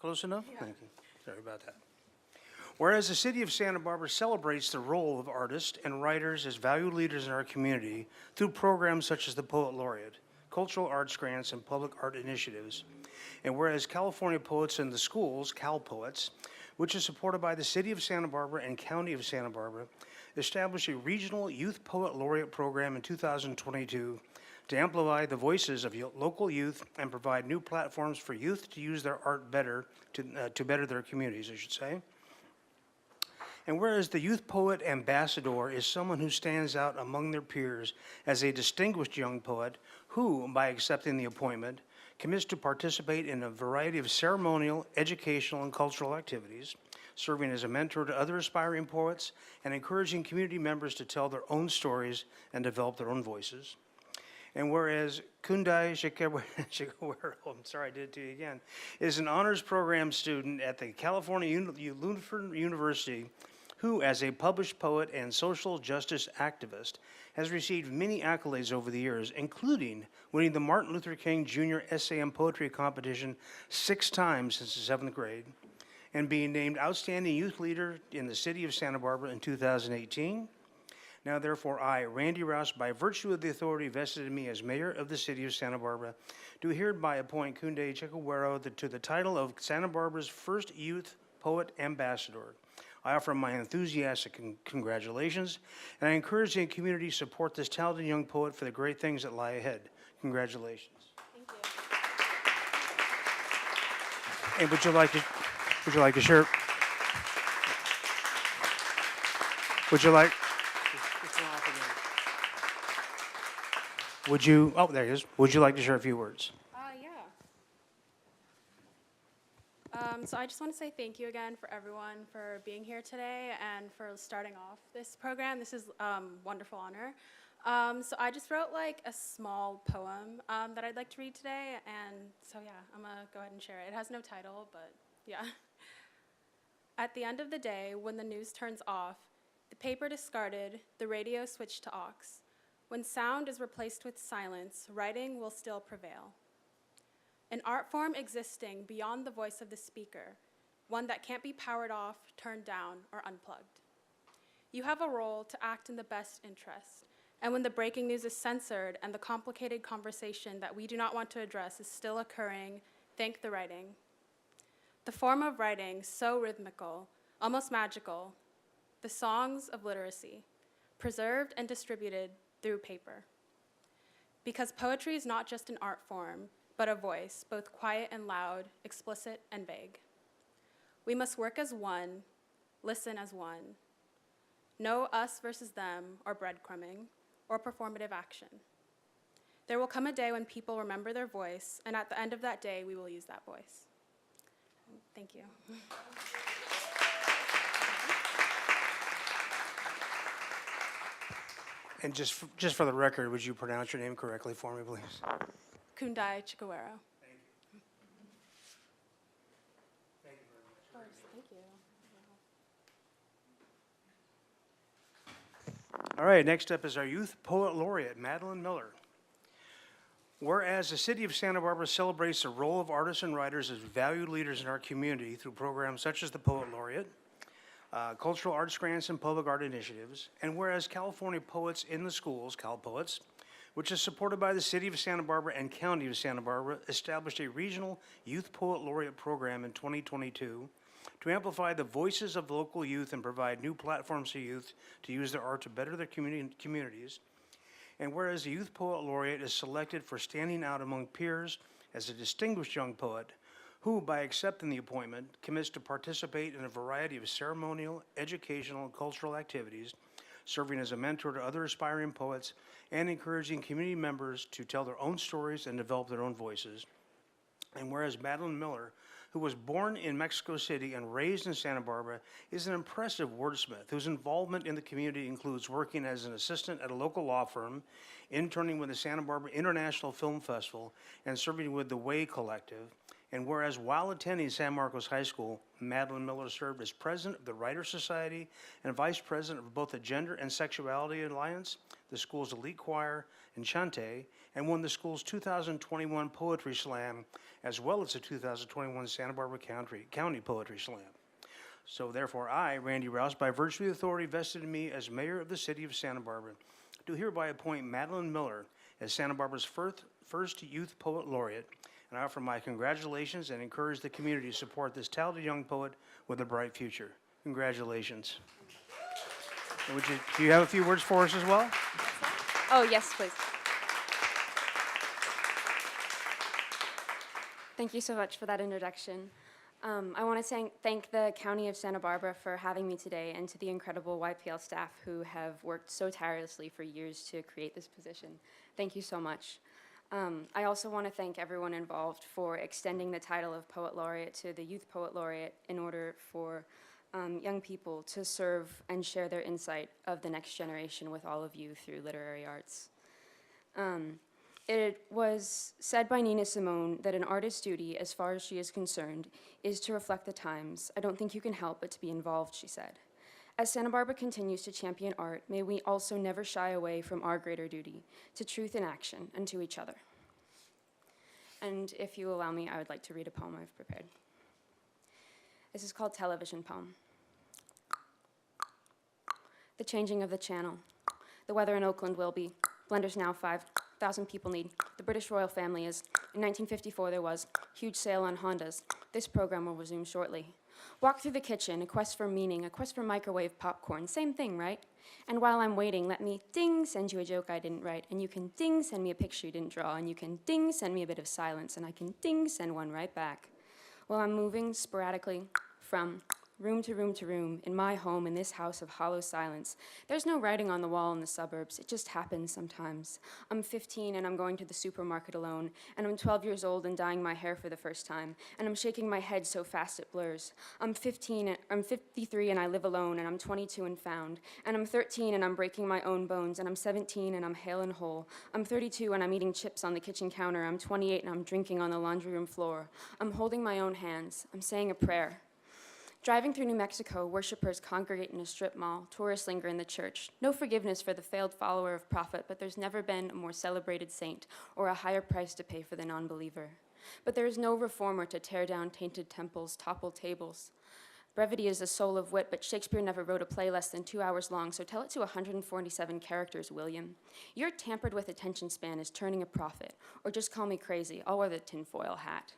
close enough? Thank you. Sorry about that. Whereas the city of Santa Barbara celebrates the role of artists and writers as valued leaders in our community through programs such as the Poet Laureate, cultural arts grants, and public art initiatives. And whereas California Poets in the Schools, Cal Poets, which is supported by the city of Santa Barbara and county of Santa Barbara, established a regional youth poet laureate program in 2022 to amplify the voices of local youth and provide new platforms for youth to use their art better, to better their communities, I should say. And whereas the Youth Poet Ambassador is someone who stands out among their peers as a distinguished young poet who, by accepting the appointment, commits to participate in a variety of ceremonial, educational, and cultural activities, serving as a mentor to other aspiring poets and encouraging community members to tell their own stories and develop their own voices. And whereas Kundai Shikawero, I'm sorry I did it to you again, is an honors program student at the California Lutheran University who, as a published poet and social justice activist, has received many accolades over the years, including winning the Martin Luther King Jr. Essay and Poetry Competition 6 times since the 7th grade, and being named Outstanding Youth Leader in the City of Santa Barbara in 2018. Now, therefore, I, Randy Rouse, by virtue of the authority vested in me as mayor of the City of Santa Barbara, do hereby appoint Kunde Chikawero to the title of Santa Barbara's first Youth Poet Ambassador. I offer my enthusiastic congratulations, and I encourage the community to support this talented young poet for the great things that lie ahead. Congratulations. Thank you. And would you like to share? Would you like? Would you? Oh, there he is. Would you like to share a few words? Yeah. So I just want to say thank you again for everyone for being here today and for starting off this program. This is a wonderful honor. So I just wrote like a small poem that I'd like to read today, and so yeah, I'm gonna go ahead and share it. It has no title, but yeah. At the end of the day, when the news turns off, the paper discarded, the radio switched to aux. When sound is replaced with silence, writing will still prevail. An art form existing beyond the voice of the speaker, one that can't be powered off, turned down, or unplugged. You have a role to act in the best interest, and when the breaking news is censored and the complicated conversation that we do not want to address is still occurring, thank the writing. The form of writing, so rhythmical, almost magical, the songs of literacy, preserved and distributed through paper. Because poetry is not just an art form, but a voice, both quiet and loud, explicit and vague. We must work as one, listen as one. No us versus them, or breadcrumbing, or performative action. There will come a day when people remember their voice, and at the end of that day, we will use that voice. Thank you. And just for the record, would you pronounce your name correctly for me, please? Kundai Chikawero. Thank you. Thank you very much. Of course, thank you. All right, next up is our Youth Poet Laureate, Madeline Miller. Whereas the City of Santa Barbara celebrates the role of artists and writers as valued leaders in our community through programs such as the Poet Laureate, cultural arts grants, and public art initiatives, and whereas California Poets in the Schools, Cal Poets, which is supported by the City of Santa Barbara and County of Santa Barbara, established a regional Youth Poet Laureate program in 2022 to amplify the voices of local youth and provide new platforms for youth to use their art to better their communities. And whereas the Youth Poet Laureate is selected for standing out among peers as a distinguished young poet who, by accepting the appointment, commits to participate in a variety of ceremonial, educational, and cultural activities, serving as a mentor to other aspiring poets and encouraging community members to tell their own stories and develop their own voices. And whereas Madeline Miller, who was born in Mexico City and raised in Santa Barbara, is an impressive wordsmith whose involvement in the community includes working as an assistant at a local law firm, interning with the Santa Barbara International Film Festival, and serving with the Way Collective, And whereas while attending San Marcos High School, Madeline Miller served as president of the Writers Society and vice president of both the Gender and Sexuality Alliance, the school's elite choir, Enchante, and won the school's 2021 Poetry Slam, as well as the 2021 Santa Barbara County Poetry Slam. So therefore, I, Randy Rouse, by virtue of the authority vested in me as mayor of the city of Santa Barbara, do hereby appoint Madeline Miller as Santa Barbara's first youth poet laureate, and I offer my congratulations and encourage the community to support this talented young poet with a bright future. Congratulations. And do you have a few words for us as well? Oh, yes, please. Thank you so much for that introduction. I want to thank the County of Santa Barbara for having me today, and to the incredible YPL staff who have worked so tirelessly for years to create this position. Thank you so much. I also want to thank everyone involved for extending the title of Poet Laureate to the Youth Poet Laureate in order for young people to serve and share their insight of the next generation with all of you through literary arts. It was said by Nina Simone that an artist's duty, as far as she is concerned, is to reflect the times. I don't think you can help but to be involved, she said. As Santa Barbara continues to champion art, may we also never shy away from our greater duty to truth in action and to each other. And if you allow me, I would like to read a poem I've prepared. This is called Television Poem. The changing of the channel. The weather in Oakland will be. Blenders now 5,000 people need. The British royal family is. In 1954 there was. Huge sale on Hondas. This program will resume shortly. Walk through the kitchen, a quest for meaning, a quest for microwave popcorn. Same thing, right? And while I'm waiting, let me, ding, send you a joke I didn't write. And you can, ding, send me a picture you didn't draw. And you can, ding, send me a bit of silence. And I can, ding, send one right back. While I'm moving sporadically from room to room to room in my home, in this house of hollow silence. There's no writing on the wall in the suburbs. It just happens sometimes. I'm 15 and I'm going to the supermarket alone, and I'm 12 years old and dyeing my hair for the first time, and I'm shaking my head so fast it blurs. I'm 53 and I live alone, and I'm 22 and found, and I'm 13 and I'm breaking my own bones, and I'm 17 and I'm hale and whole. I'm 32 and I'm eating chips on the kitchen counter. I'm 28 and I'm drinking on the laundry room floor. I'm holding my own hands. I'm saying a prayer. Driving through New Mexico, worshipers congregate in a strip mall, tourists linger in the church. No forgiveness for the failed follower of prophet, but there's never been a more celebrated saint or a higher price to pay for the non-believer. But there is no reformer to tear down tainted temples, topple tables. Brevity is the soul of wit, but Shakespeare never wrote a play less than 2 hours long, so tell it to 147 characters, William. Your tampered with attention span is turning a profit, or just call me crazy, I'll wear the tinfoil hat.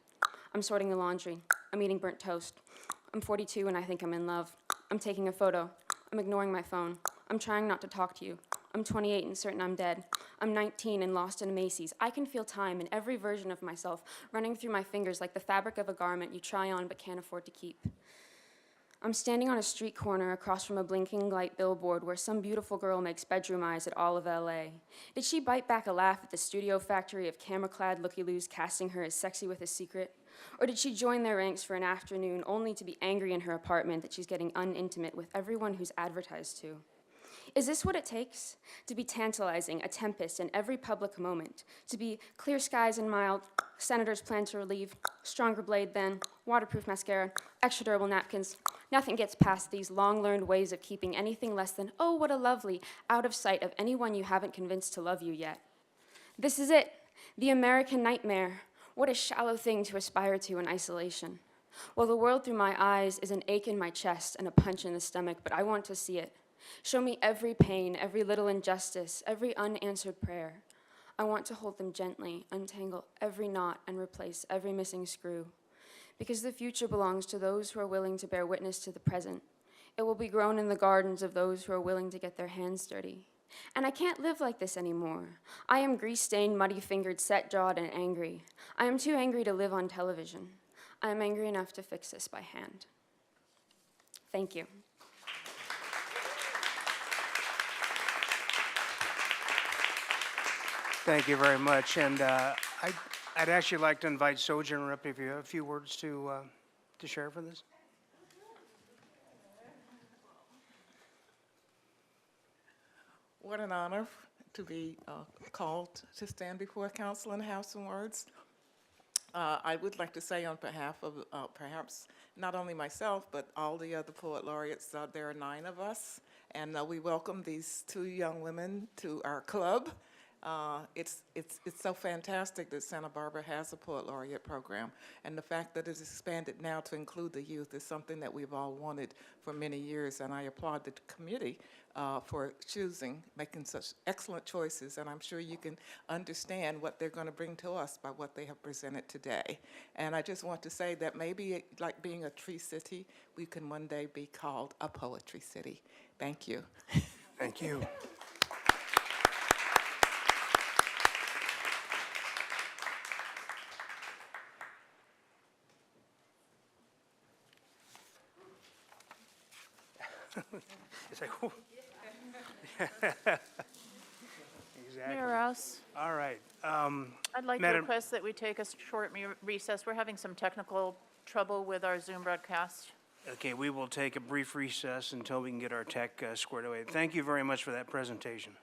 I'm sorting the laundry, I'm eating burnt toast. I'm 42 and I think I'm in love. I'm taking a photo. I'm ignoring my phone. I'm trying not to talk to you. I'm 28 and certain I'm dead. I'm 19 and lost in a Macy's. I can feel time in every version of myself running through my fingers like the fabric of a garment you try on but can't afford to keep. I'm standing on a street corner across from a blinking light billboard where some beautiful girl makes bedroom eyes at all of LA. Did she bite back a laugh at the studio factory of camera-clad looky-loos casting her as sexy with a secret? Or did she join their ranks for an afternoon only to be angry in her apartment that she's getting unintimate with everyone who's advertised to? Is this what it takes? To be tantalizing, a tempest in every public moment. To be clear skies and mild, senators plan to relieve, stronger blade than, waterproof mascara, extra durable napkins. Nothing gets past these long-learned ways of keeping anything less than, oh, what a lovely, out of sight of anyone you haven't convinced to love you yet. This is it, the American nightmare. What a shallow thing to aspire to in isolation. Well, the world through my eyes is an ache in my chest and a punch in the stomach, but I want to see it. Show me every pain, every little injustice, every unanswered prayer. I want to hold them gently, untangle every knot, and replace every missing screw. Because the future belongs to those who are willing to bear witness to the present. It will be grown in the gardens of those who are willing to get their hands dirty. And I can't live like this anymore. I am grease-stained, muddy-fingered, set-jawed, and angry. I am too angry to live on television. I am angry enough to fix this by hand. Thank you. Thank you very much. And I'd actually like to invite Sojourner up if you have a few words to share for this. What an honor to be called to stand before council and have some words. I would like to say on behalf of perhaps not only myself, but all the other poet laureates, there are 9 of us, and we welcome these 2 young women to our club. It's so fantastic that Santa Barbara has a poet laureate program, and the fact that it's expanded now to include the youth is something that we've all wanted for many years, and I applaud the committee for making such excellent choices, and I'm sure you can understand what they're going to bring to us by what they have presented today. And I just want to say that maybe, like being a tree city, we can one day be called a poetry city. Thank you. Thank you. It's like, whew. Exactly. Mayor Rouse, All right. I'd like to Madam- request that we take a short recess. We're having some technical trouble with our Zoom broadcast. Okay, we will take a brief recess until we can get our tech squared away. Thank you very much for that presentation.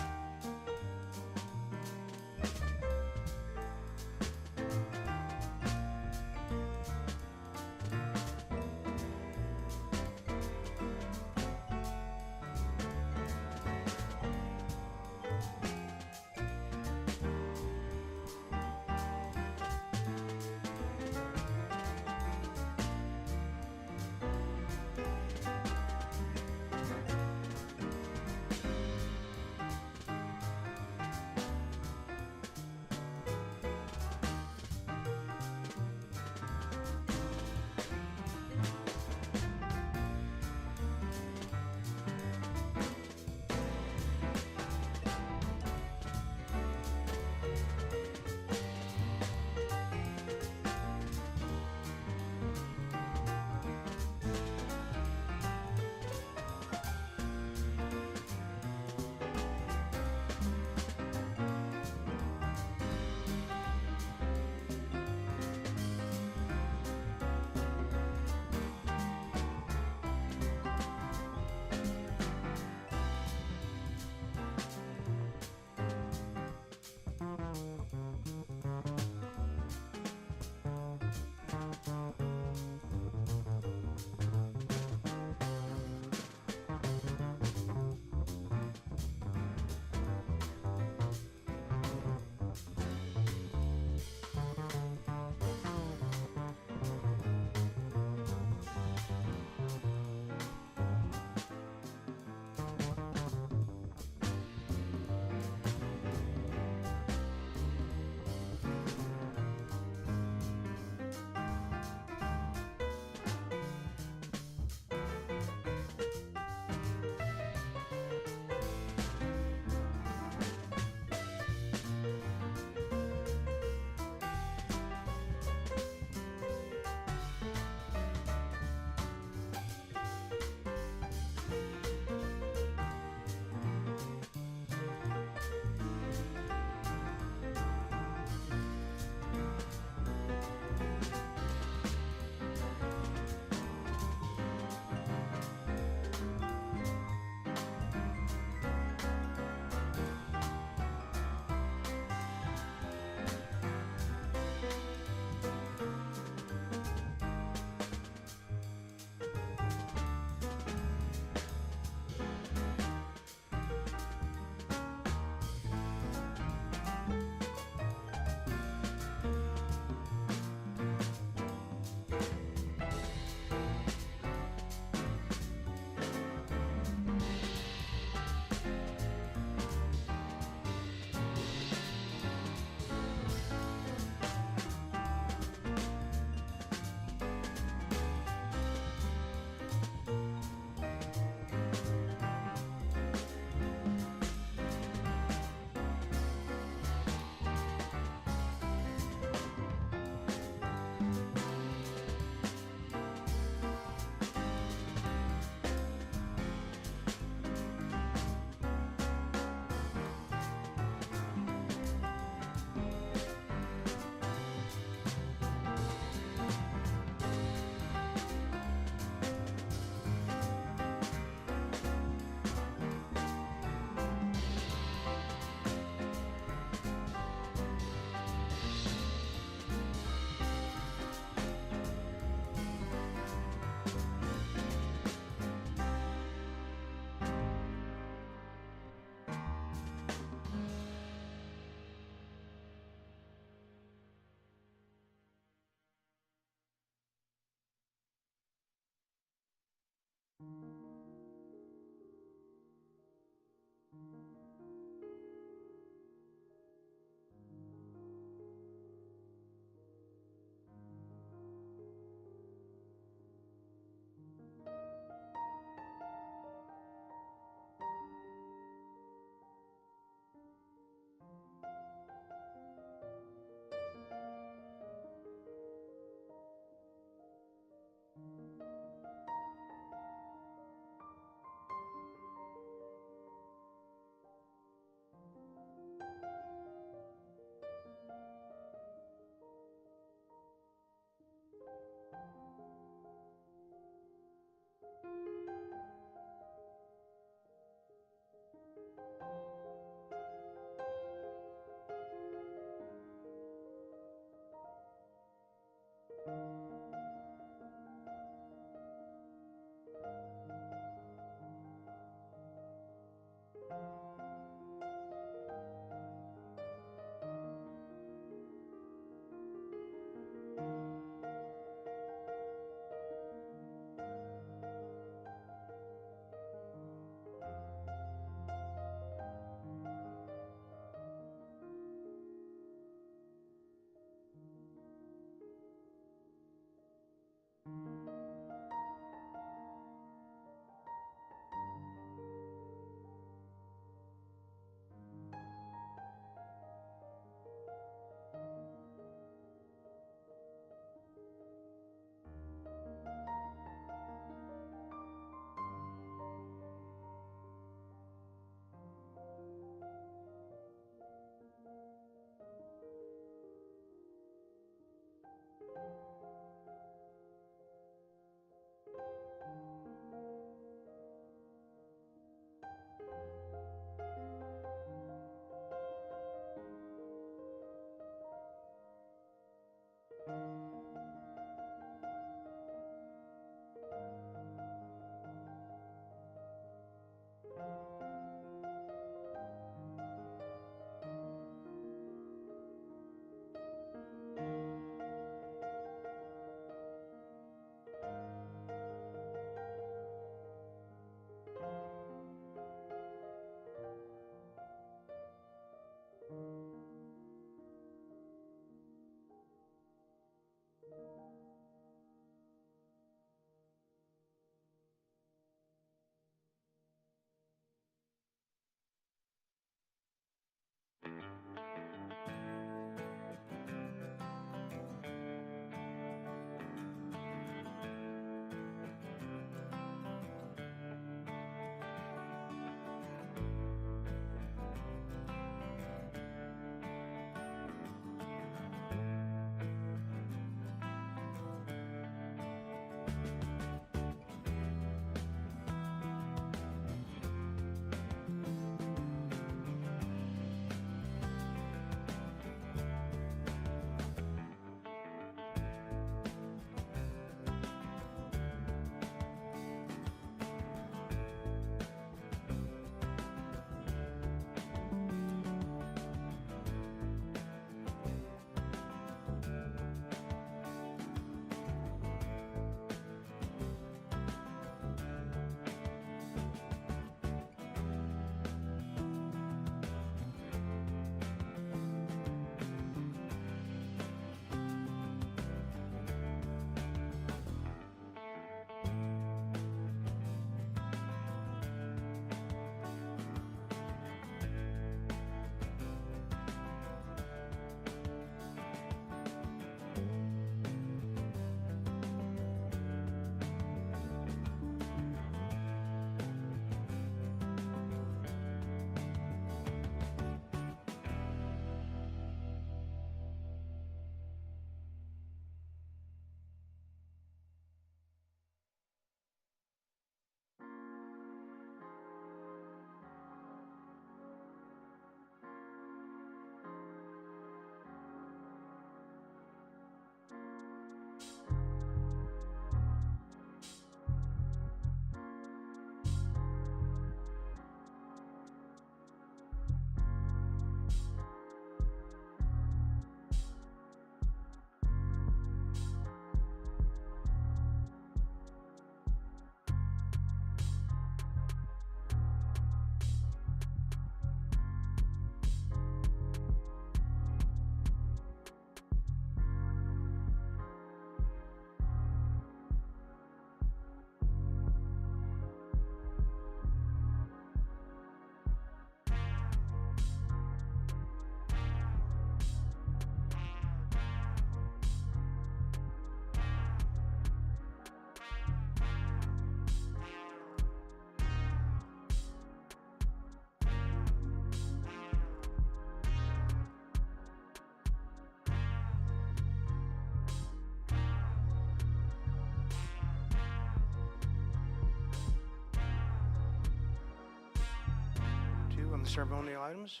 Ceremonial items.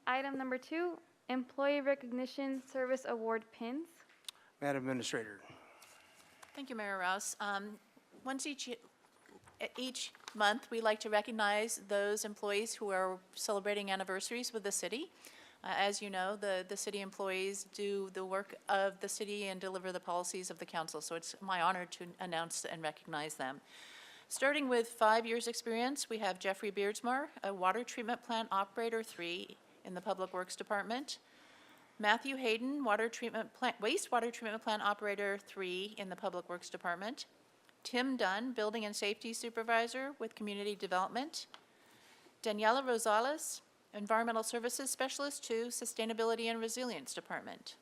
Item number 2, Employee Recognition Service Award pins. Madam Administrator. Thank you, Mayor Rouse. Once each month, we like to recognize those employees who are celebrating anniversaries with the city. As you know, the city employees do the work of the city and deliver the policies of the council, so it's my honor to announce and recognize them. Starting with 5 years' experience, we have Jeffrey Beardsmore, a water treatment plant operator 3 in the Public Works Department. Matthew Hayden, wastewater treatment plant operator 3 in the Public Works Department. Tim Dunn, building and safety supervisor with community development. Daniela Rosales, environmental services specialist 2, sustainability and resilience department.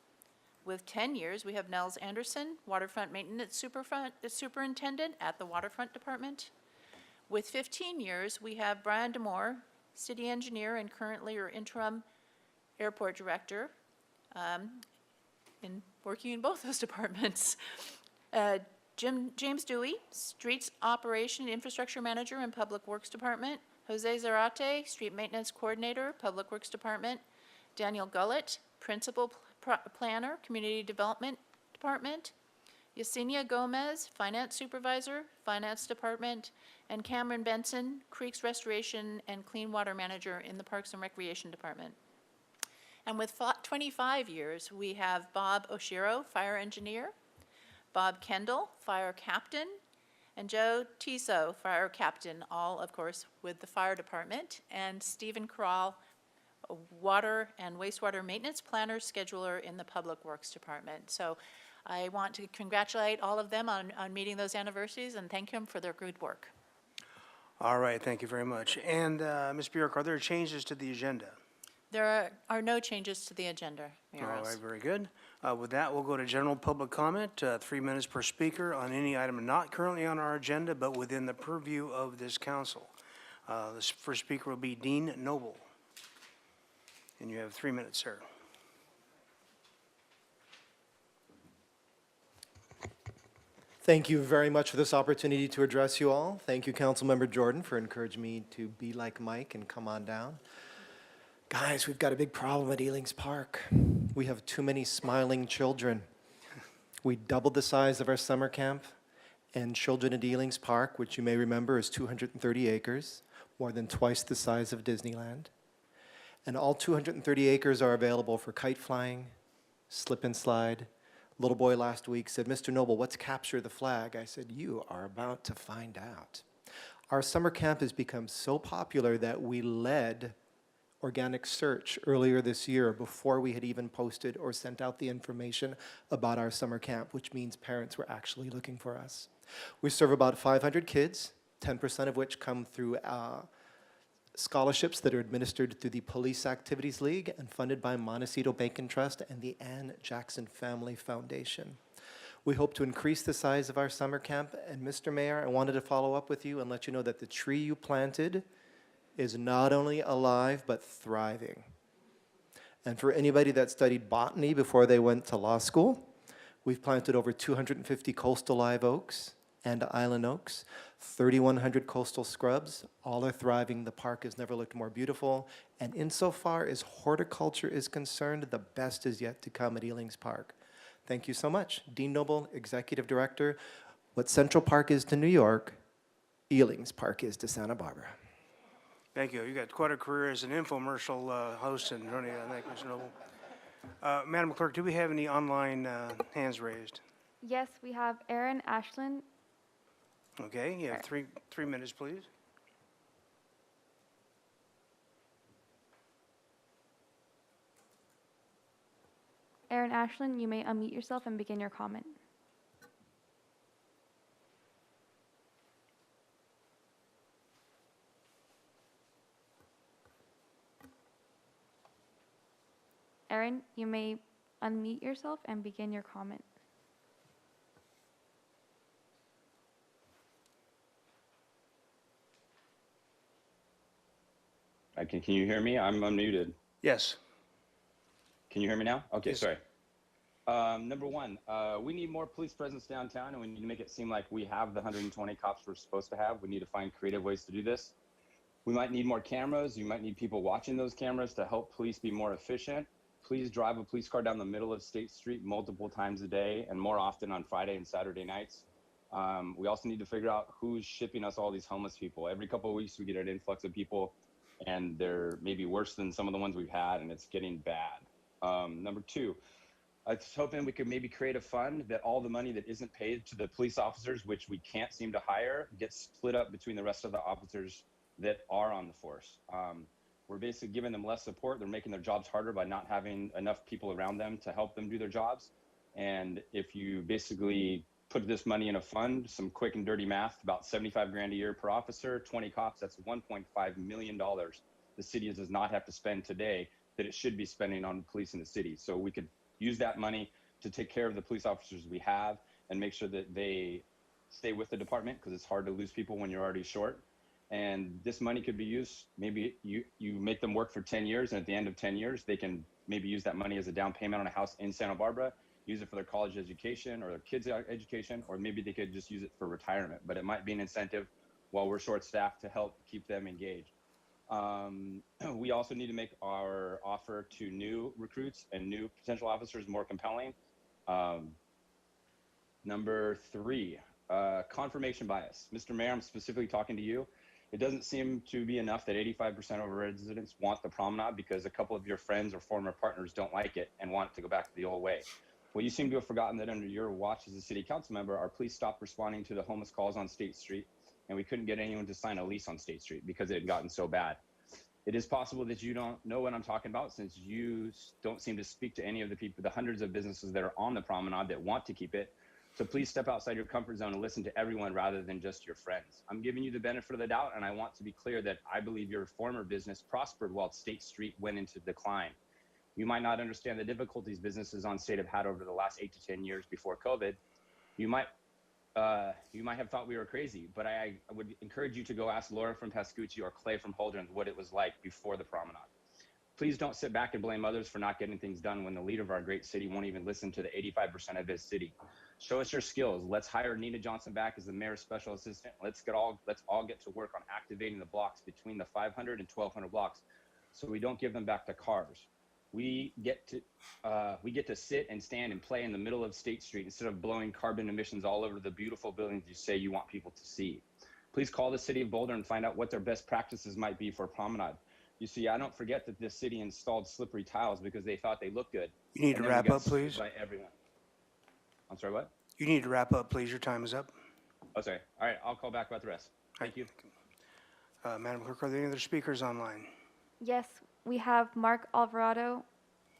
With 10 years, we have Nels Anderson, waterfront maintenance superintendent at the waterfront department. With 15 years, we have Brian Demore, city engineer and currently or interim airport director, working in both those departments. James Dewey, streets operation infrastructure manager in Public Works Department. Jose Zarate, street maintenance coordinator, Public Works Department. Daniel Gullett, principal planner, community development department. Yesenia Gomez, finance supervisor, finance department. and Cameron Benson, Creeks Restoration and Clean Water Manager in the Parks and Recreation Department. And with 25 years, we have Bob Oshiro, Fire Engineer, Bob Kendall, Fire Captain, and Joe Tiso, Fire Captain, all, of course, with the Fire Department, and Stephen Kral, Water and Wastewater Maintenance Planner, Scheduler in the Public Works Department. So I want to congratulate all of them on meeting those anniversaries and thank them for their good work. All right, thank you very much. And Ms. Bjork, are there changes to the agenda? There are no changes to the agenda, Mayor All Rouse. right, very good. With that, we'll go to general public comment, 3 minutes per speaker on any item not currently on our agenda, but within the purview of this council. The first speaker will be Dean Noble. And you have 3 minutes, sir. Thank you very much for this opportunity to address you all. Thank you, Councilmember Jordan, for encouraging me to be like Mike and come on down. Guys, we've got a big problem at Ealings Park. We have too many smiling children. We doubled the size of our summer camp, and children at Ealings Park, which you may remember is 230 acres, more than twice the size of Disneyland. And all 230 acres are available for kite flying, slip and slide. Little boy last week said, "Mr. Noble, what's capture the flag?" I said, "You are about to find out." Our summer camp has become so popular that we led organic search earlier this year before we had even posted or sent out the information about our summer camp, which means parents were actually looking for us. We serve about 500 kids, 10% of which come through scholarships that are administered through the Police Activities League and funded by Montecito Bank and Trust and the Ann Jackson Family Foundation. We hope to increase the size of our summer camp, and Mr. Mayor, I wanted to follow up with you and let you know that the tree you planted is not only alive, but thriving. And for anybody that studied botany before they went to law school, we've planted over 250 coastal live oaks and island oaks, 3,100 coastal scrubs. All are thriving. The park has never looked more beautiful. And insofar as horticulture is concerned, the best is yet to come at Ealings Park. Thank you so much. Dean Noble, Executive Director. What Central Park is to New York, Ealings Park is to Santa Barbara. Thank you. You got quite a career as an infomercial host and running. Thank you, Mr. Noble. Madam Clerk, do we have any online hands raised? Yes, we have Aaron Ashland. Okay, you have three minutes, please. Aaron Ashland, you may unmute yourself and begin your comment. Aaron, you may unmute yourself and begin your comment. Can you hear me? I'm unmuted. Yes. Can you hear me now? Okay, Yes. sorry. Number one, we need more police presence downtown, and we need to make it seem like we have the 120 cops we're supposed to have. We need to find creative ways to do this. We might need more cameras. You might need people watching those cameras to help police be more efficient. Please drive a police car down the middle of State Street multiple times a day and more often on Friday and Saturday nights. We also need to figure out who's shipping us all these homeless people. Every couple of weeks, we get an influx of people, and they're maybe worse than some of the ones we've had, and it's getting bad. Number two, I was hoping we could maybe create a fund that all the money that isn't paid to the police officers, which we can't seem to hire, gets split up between the rest of the officers that are on the force. We're basically giving them less support. They're making their jobs harder by not having enough people around them to help them do their jobs. And if you basically put this money in a fund, some quick and dirty math, about 75 grand a year per officer, 20 cops, that's $1.5 million the city does not have to spend today that it should be spending on police in the city. So we could use that money to take care of the police officers we have and make sure that they stay with the department, because it's hard to lose people when you're already short. And this money could be used, maybe you make them work for 10 years, and at the end of 10 years, they can maybe use that money as a down payment on a house in Santa Barbara, use it for their college education or their kids' education, or maybe they could just use it for retirement. But it might be an incentive while we're short-staffed to help keep them engaged. We also need to make our offer to new recruits and new potential officers more compelling. Number three, confirmation bias. Mr. Mayor, I'm specifically talking to you. It doesn't seem to be enough that 85% of our residents want the promenade because a couple of your friends or former partners don't like it and want it to go back to the old way. Well, you seem to have forgotten that under your watch as a city council member, our police stopped responding to the homeless calls on State Street, and we couldn't get anyone to sign a lease on State Street because it had gotten so bad. It is possible that you don't know what I'm talking about since you don't seem to speak to any of the people, the hundreds of businesses that are on the promenade that want to keep it. So please step outside your comfort zone and listen to everyone rather than just your friends. I'm giving you the benefit of the doubt, and I want to be clear that I believe your former business prospered while State Street went into decline. You might not understand the difficulties businesses on State have had over the last 8 to 10 years before COVID. You might have thought we were crazy, but I would encourage you to go ask Laura from Pascucci or Clay from Holdren what it was like before the promenade. Please don't sit back and blame others for not getting things done when the leader of our great city won't even listen to the 85% of his city. Show us your skills. Let's hire Nina Johnson back as the mayor's special assistant. Let's all get to work on activating the blocks between the 500 and 1200 blocks so we don't give them back to cars. We get to sit and stand and play in the middle of State Street instead of blowing carbon emissions all over the beautiful buildings you say you want people to see. Please call the city of Boulder and find out what their best practices might be for a promenade. You see, I don't forget that this city installed slippery tiles because they thought they looked good. You need and to then we wrap got up, sued please. By everyone. I'm sorry, what? You need to wrap up, please. Your time is up. Oh, sorry. All right, I'll call back about the rest. Thank you. Madam Clerk, are there any other speakers online? Yes, we have Mark Alvarado.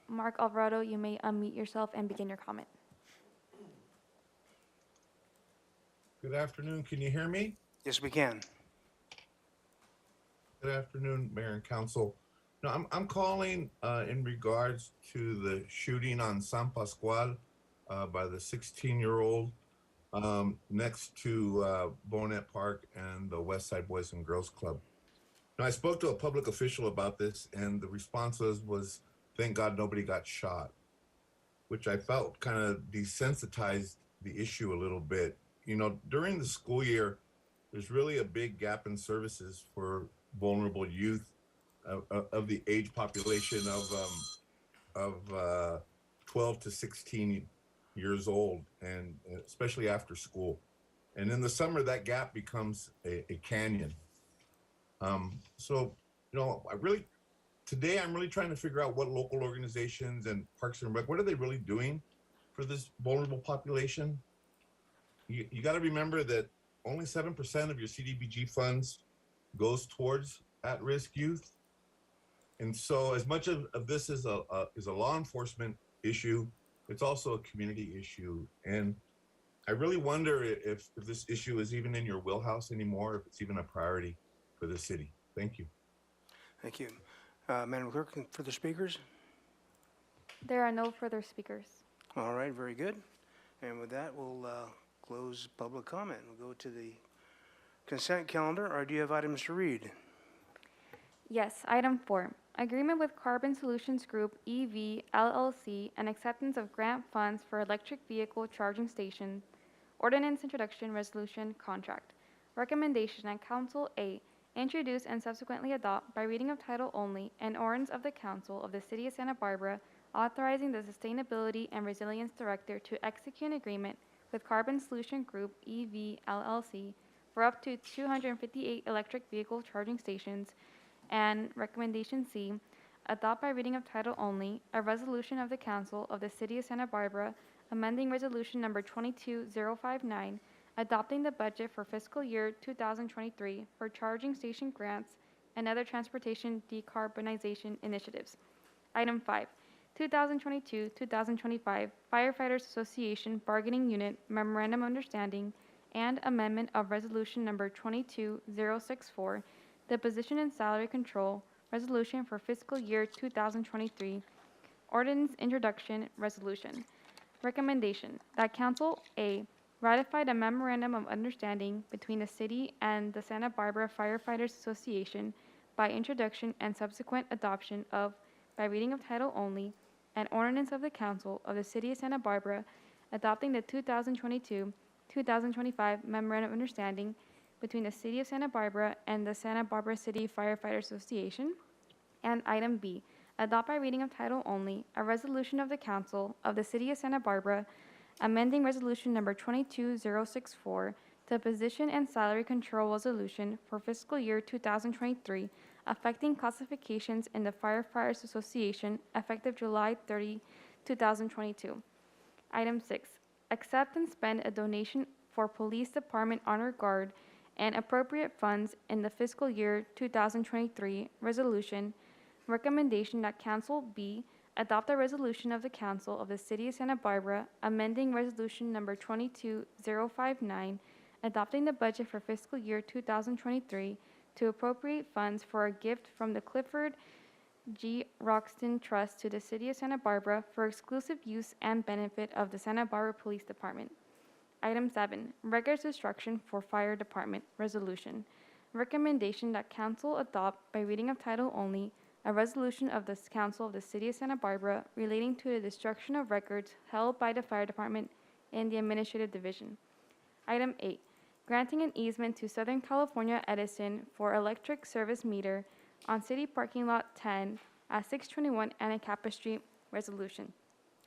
Mark Alvarado, you may unmute yourself and begin your comment. Good afternoon. Can you hear me? Yes, we can. Good afternoon, Mayor and Council. No, I'm calling in regards to the shooting on San Pascual by the 16-year-old next to Bonet Park and the West Side Boys and Girls Club. Now, I spoke to a public official about this, and the response was thank God nobody got shot, which I felt kind of desensitized the issue a little bit. You know, during the school year, there's really a big gap in services for vulnerable youth of the age population of 12 to 16 years old, and especially after school. And in the summer, that gap becomes a canyon. So, you know, today I'm really trying to figure out what local organizations and Parks and Rec, what are they really doing for this vulnerable population? You got to remember that only 7% of your CDBG funds goes towards at-risk youth. And so as much of this is a law enforcement issue, it's also a community issue. And I really wonder if this issue is even in your wheelhouse anymore, if it's even a priority for the city. Thank you. Thank you. Madam Clerk, further speakers? There are no further speakers. All right, very good. And with that, we'll close public comment. We'll go to the consent calendar, or do you have items to read? Yes, item 4, agreement with Carbon Solutions Group EV LLC and acceptance of grant funds for electric vehicle charging station, ordinance introduction resolution contract. Recommendation that Council A, introduce and subsequently adopt by reading of title only an ordinance of the Council of the City of Santa Barbara authorizing the Sustainability and Resilience Director to execute an agreement with Carbon Solution Group EV LLC for up to 258 electric vehicle charging stations. And recommendation C, adopt by reading of title only a resolution of the Council of the City of Santa Barbara amending resolution number 22059, adopting the budget for fiscal year 2023 for charging station grants and other transportation decarbonization initiatives. Item 5, 2022-2025 Firefighters Association Bargaining Unit Memorandum of Understanding and amendment of resolution number 22064, the position and salary control resolution for fiscal year 2023, ordinance introduction resolution. Recommendation that Council A, ratified a memorandum of understanding between the city and the Santa Barbara Firefighters Association by introduction and subsequent adoption of, by reading of title only, an ordinance of the Council of the City of Santa Barbara adopting the 2022-2025 Memorandum of Understanding between the City of Santa Barbara and the Santa Barbara City Firefighters Association. And item B, adopt by reading of title only a resolution of the Council of the City of Santa Barbara amending Resolution Number 22064 to Position and Salary Control Resolution for fiscal year 2023, affecting classifications in the Firefighters Association effective July 30, 2022. Item 6, accept and spend a donation for Police Department Honor Guard and appropriate funds in the fiscal year 2023 resolution. Recommendation that Council B adopt a resolution of the Council of the City of Santa Barbara amending Resolution Number 22059, adopting the budget for fiscal year 2023 to appropriate funds for a gift from the Clifford G. Roxton Trust to the City of Santa Barbara for exclusive use and benefit of the Santa Barbara Police Department. Item 7, records destruction for Fire Department Resolution. Recommendation that Council adopt by reading of title only a resolution of the Council of the City of Santa Barbara relating to the destruction of records held by the Fire Department in the Administrative Division. Item 8, granting an easement to Southern California Edison for electric service meter on City Parking Lot 10 at 621 Anacapa Street Resolution.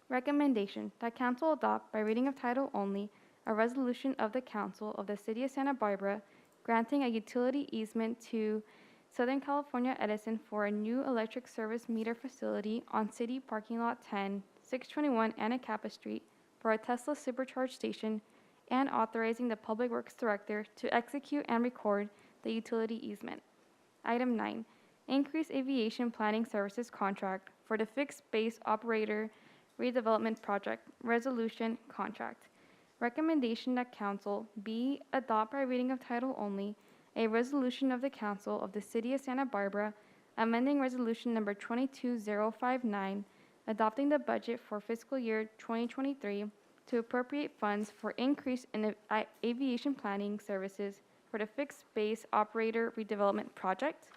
Recommendation that Council adopt by reading of title only a resolution of the Council of the City of Santa Barbara granting a utility easement to Southern California Edison for a new electric service meter facility on City Parking Lot 10, 621 Anacapa Street for a Tesla Supercharge station and authorizing the Public Works Director to execute and record the utility easement. Item 9, increase aviation planning services contract for the fixed base operator redevelopment project resolution contract. Recommendation that Council B adopt by reading of title only a resolution of the Council of the City of Santa Barbara amending Resolution Number 22059, adopting the budget for fiscal year 2023 to appropriate funds for increase in aviation planning services for the fixed base operator redevelopment project.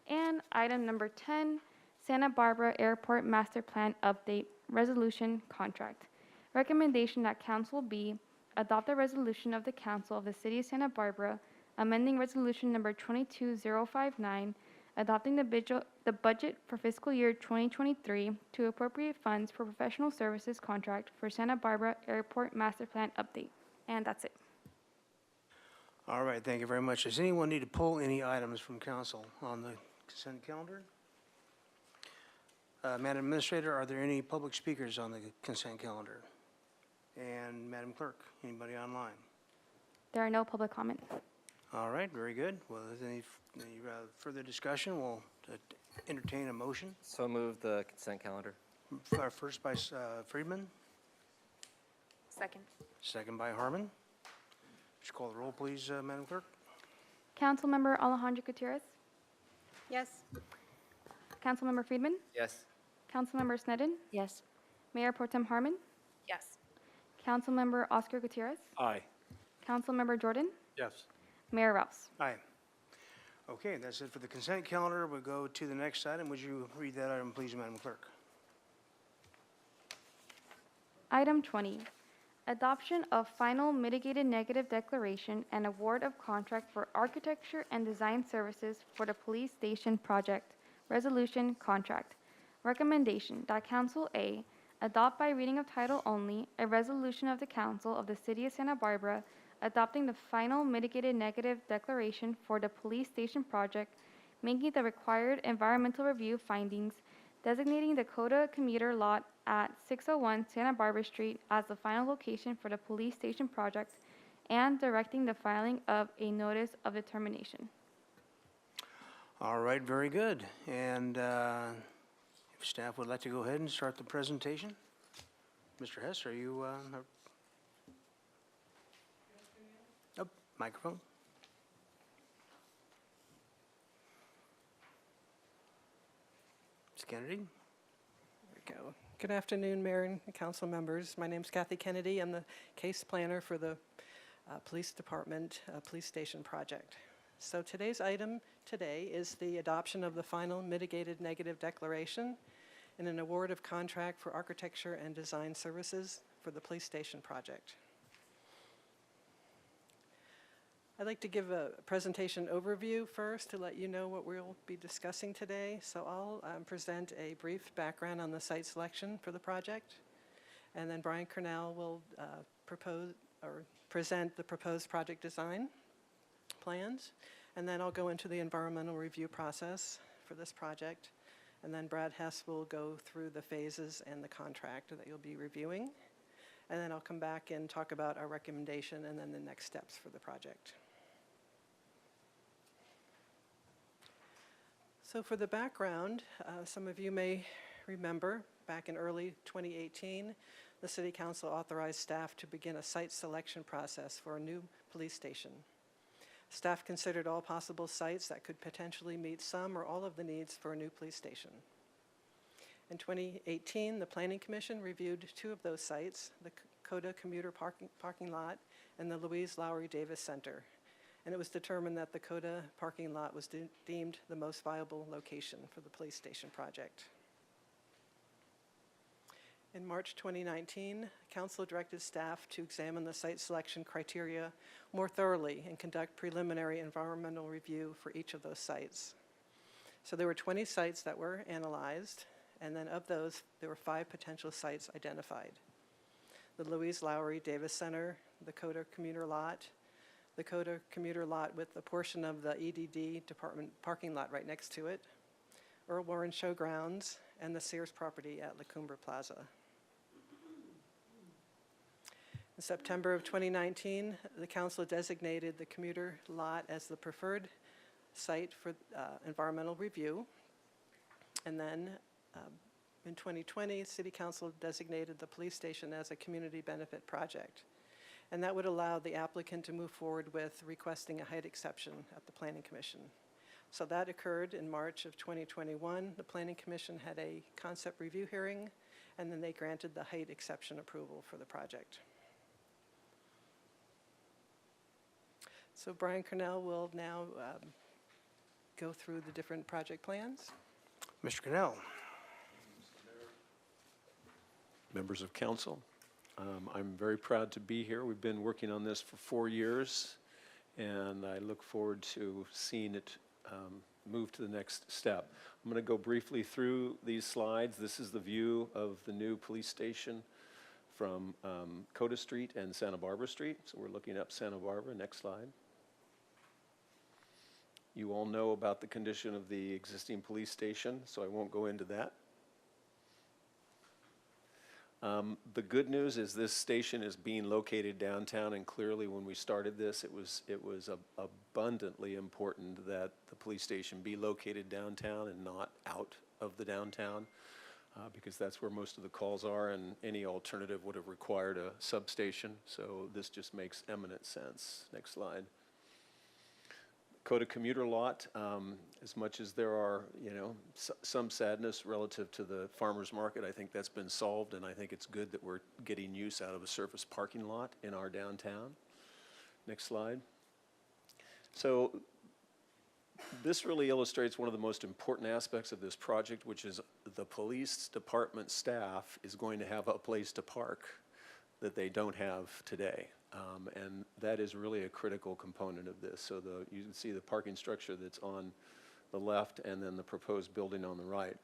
And item number 10, Santa Barbara Airport Master Plan Update Resolution Contract. Recommendation that Council B adopt a resolution of the Council of the City of Santa Barbara amending Resolution Number 22059, adopting the budget for fiscal year 2023 to appropriate funds for professional services contract for Santa Barbara Airport Master Plan Update. And that's it. All right, thank you very much. Does anyone need to pull any items from council on the consent calendar? Madam Administrator, are there any public speakers on the consent calendar? And Madam Clerk, anybody online? There are no public comments. All right, very good. Well, if there's any further discussion, we'll entertain a motion. So move the consent calendar. First by Friedman, Second. second by Harmon. Would you call the roll, please, Madam Clerk? Councilmember Alejandro Gutierrez, Yes. Councilmember Friedman, Yes. Councilmember Sneddon, Yes. Mayor Pro Tem Harmon, Yes. Councilmember Oscar Gutierrez, Aye. Councilmember Jordan, Yes. Mayor Rouse. Aye. Okay, that's it for the consent calendar. We'll go to the next item. Would you read that item, please, Madam Clerk? Item 20, adoption of final mitigated negative declaration and award of contract for architecture and design services for the police station project, resolution contract. Recommendation that Council A adopt by reading of title only a resolution of the Council of the City of Santa Barbara adopting the final mitigated negative declaration for the police station project, making the required environmental review findings, designating the Coda commuter lot at 601 Santa Barbara Street as the final location for the police station project, and directing the filing of a notice of determination. All right, very good. And if staff would like to go ahead and start the presentation. Mr. Hess, are you, oh, microphone? Ms. Kennedy? There we go. Good afternoon, Mayor and Council members. My name's Kathy Kennedy. I'm the case planner for the Police Department Police Station Project. So today's item is the adoption of the final mitigated negative declaration and an award of contract for architecture and design services for the police station project. I'd like to give a presentation overview first to let you know what we'll be discussing today. So I'll present a brief background on the site selection for the project. And then Brian Cornell will propose or present the proposed project design plans. And then I'll go into the environmental review process for this project. And then Brad Hess will go through the phases and the contract that you'll be reviewing. And then I'll come back and talk about our recommendation and then the next steps for the project. So for the background, some of you may remember back in early 2018, the City Council authorized staff to begin a site selection process for a new police station. Staff considered all possible sites that could potentially meet some or all of the needs for a new police station. In 2018, the Planning Commission reviewed 2 of those sites, the Coda Commuter Parking Lot and the Louise Lowry Davis Center. And it was determined that the Coda parking lot was deemed the most viable location for the police station project. In March 2019, Council directed staff to examine the site selection criteria more thoroughly and conduct preliminary environmental review for each of those sites. So there were 20 sites that were analyzed, and then of those, there were 5 potential sites identified. The Louise Lowry Davis Center, the Coda Commuter Lot, the Coda Commuter Lot with a portion of the EDD department parking lot right next to it, Earl Warren Showgrounds, and the Sears property at La Cumbre Plaza. In September of 2019, the council designated the commuter lot as the preferred site for environmental review. And then in 2020, City Council designated the police station as a community benefit project. And that would allow the applicant to move forward with requesting a height exception at the Planning Commission. So that occurred in March of 2021. The Planning Commission had a concept review hearing, and then they granted the height exception approval for the project. So Brian Cornell will now go through the different project plans. Mr. Cannell. Members of council, I'm very proud to be here. We've been working on this for 4 years, and I look forward to seeing it move to the next step. I'm going to go briefly through these slides. This is the view of the new police station from Coda Street and Santa Barbara Street. So we're looking up Santa Barbara. Next slide. You all know about the condition of the existing police station, so I won't go into that. The good news is this station is being located downtown, and clearly when we started this, it was abundantly important that the police station be located downtown and not out of the downtown, because that's where most of the calls are, and any alternative would have required a substation, so this just makes eminent sense. Next slide. Coda Commuter Lot, as much as there are, some sadness relative to the farmer's market, I think that's been solved, and I think it's good that we're getting use out of a surface parking lot in our downtown. Next slide. So this really illustrates one of the most important aspects of this project, which is the police department staff is going to have a place to park that they don't have today. And that is really a critical component of this. So you can see the parking structure that's on the left and then the proposed building on the right.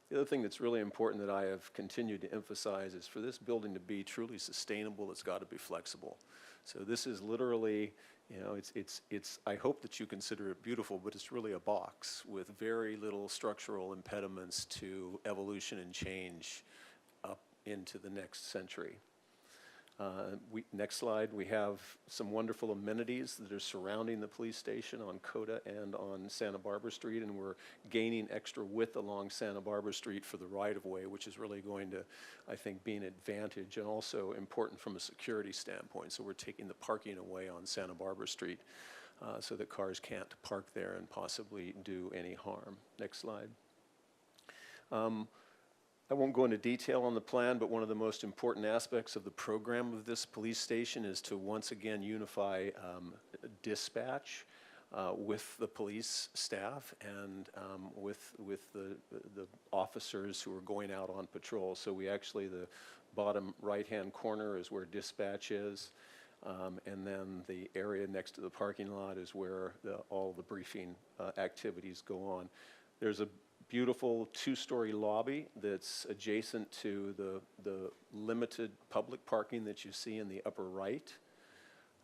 The other thing that's really important that I have continued to emphasize is for this building to be truly sustainable, it's got to be flexible. So this is literally, I hope that you consider it beautiful, but it's really a box with very little structural impediments to evolution and change up into the next century. Next slide, we have some wonderful amenities that are surrounding the police station on Coda and on Santa Barbara Street, and we're gaining extra width along Santa Barbara Street for the right-of-way, which is really going to, I think, be an advantage and also important from a security standpoint. So we're taking the parking away on Santa Barbara Street so that cars can't park there and possibly do any harm. Next slide. I won't go into detail on the plan, but one of the most important aspects of the program of this police station is to once again unify dispatch with the police staff and with the officers who are going out on patrol. So we actually, the bottom right-hand corner is where dispatch is, and then the area next to the parking lot is where all the briefing activities go on. There's a beautiful two-story lobby that's adjacent to the limited public parking that you see in the upper right.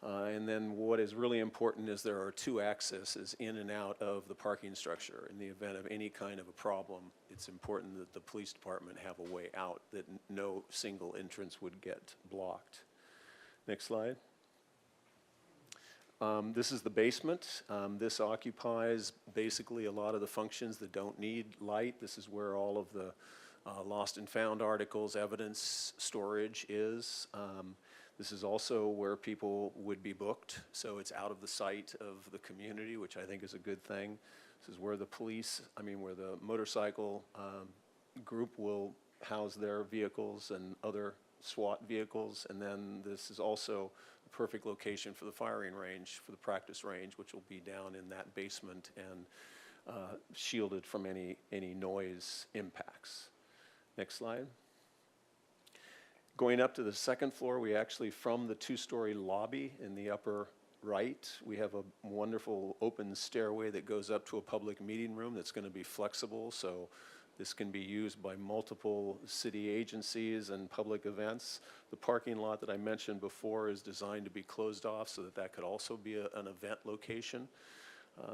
And then what is really important is there are two accesses in and out of the parking structure. In the event of any kind of a problem, it's important that the police department have a way out, that no single entrance would get blocked. Next slide. This is the basement. This occupies basically a lot of the functions that don't need light. This is where all of the lost and found articles, evidence, storage is. This is also where people would be booked, so it's out of the sight of the community, which I think is a good thing. This is where the where the motorcycle group will house their vehicles and other SWAT vehicles, and then this is also a perfect location for the firing range, for the practice range, which will be down in that basement and shielded from any noise impacts. Next slide. Going up to the second floor, we actually, from the two-story lobby in the upper right, we have a wonderful open stairway that goes up to a public meeting room that's going to be flexible, so this can be used by multiple city agencies and public events. The parking lot that I mentioned before is designed to be closed off so that that could also be an event location.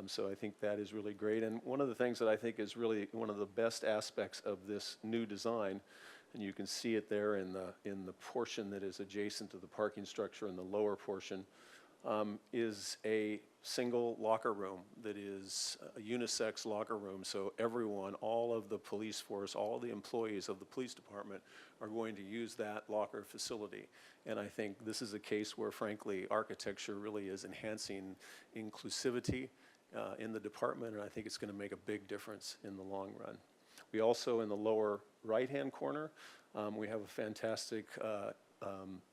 So I think that is really great. And one of the things that I think is really one of the best aspects of this new design, and you can see it there in the portion that is adjacent to the parking structure in the lower portion, is a single locker room that is a unisex locker room. So everyone, all of the police force, all the employees of the police department are going to use that locker facility. And I think this is a case where, frankly, architecture really is enhancing inclusivity in the department, and I think it's going to make a big difference in the long run. We also, in the lower right-hand corner, we have a fantastic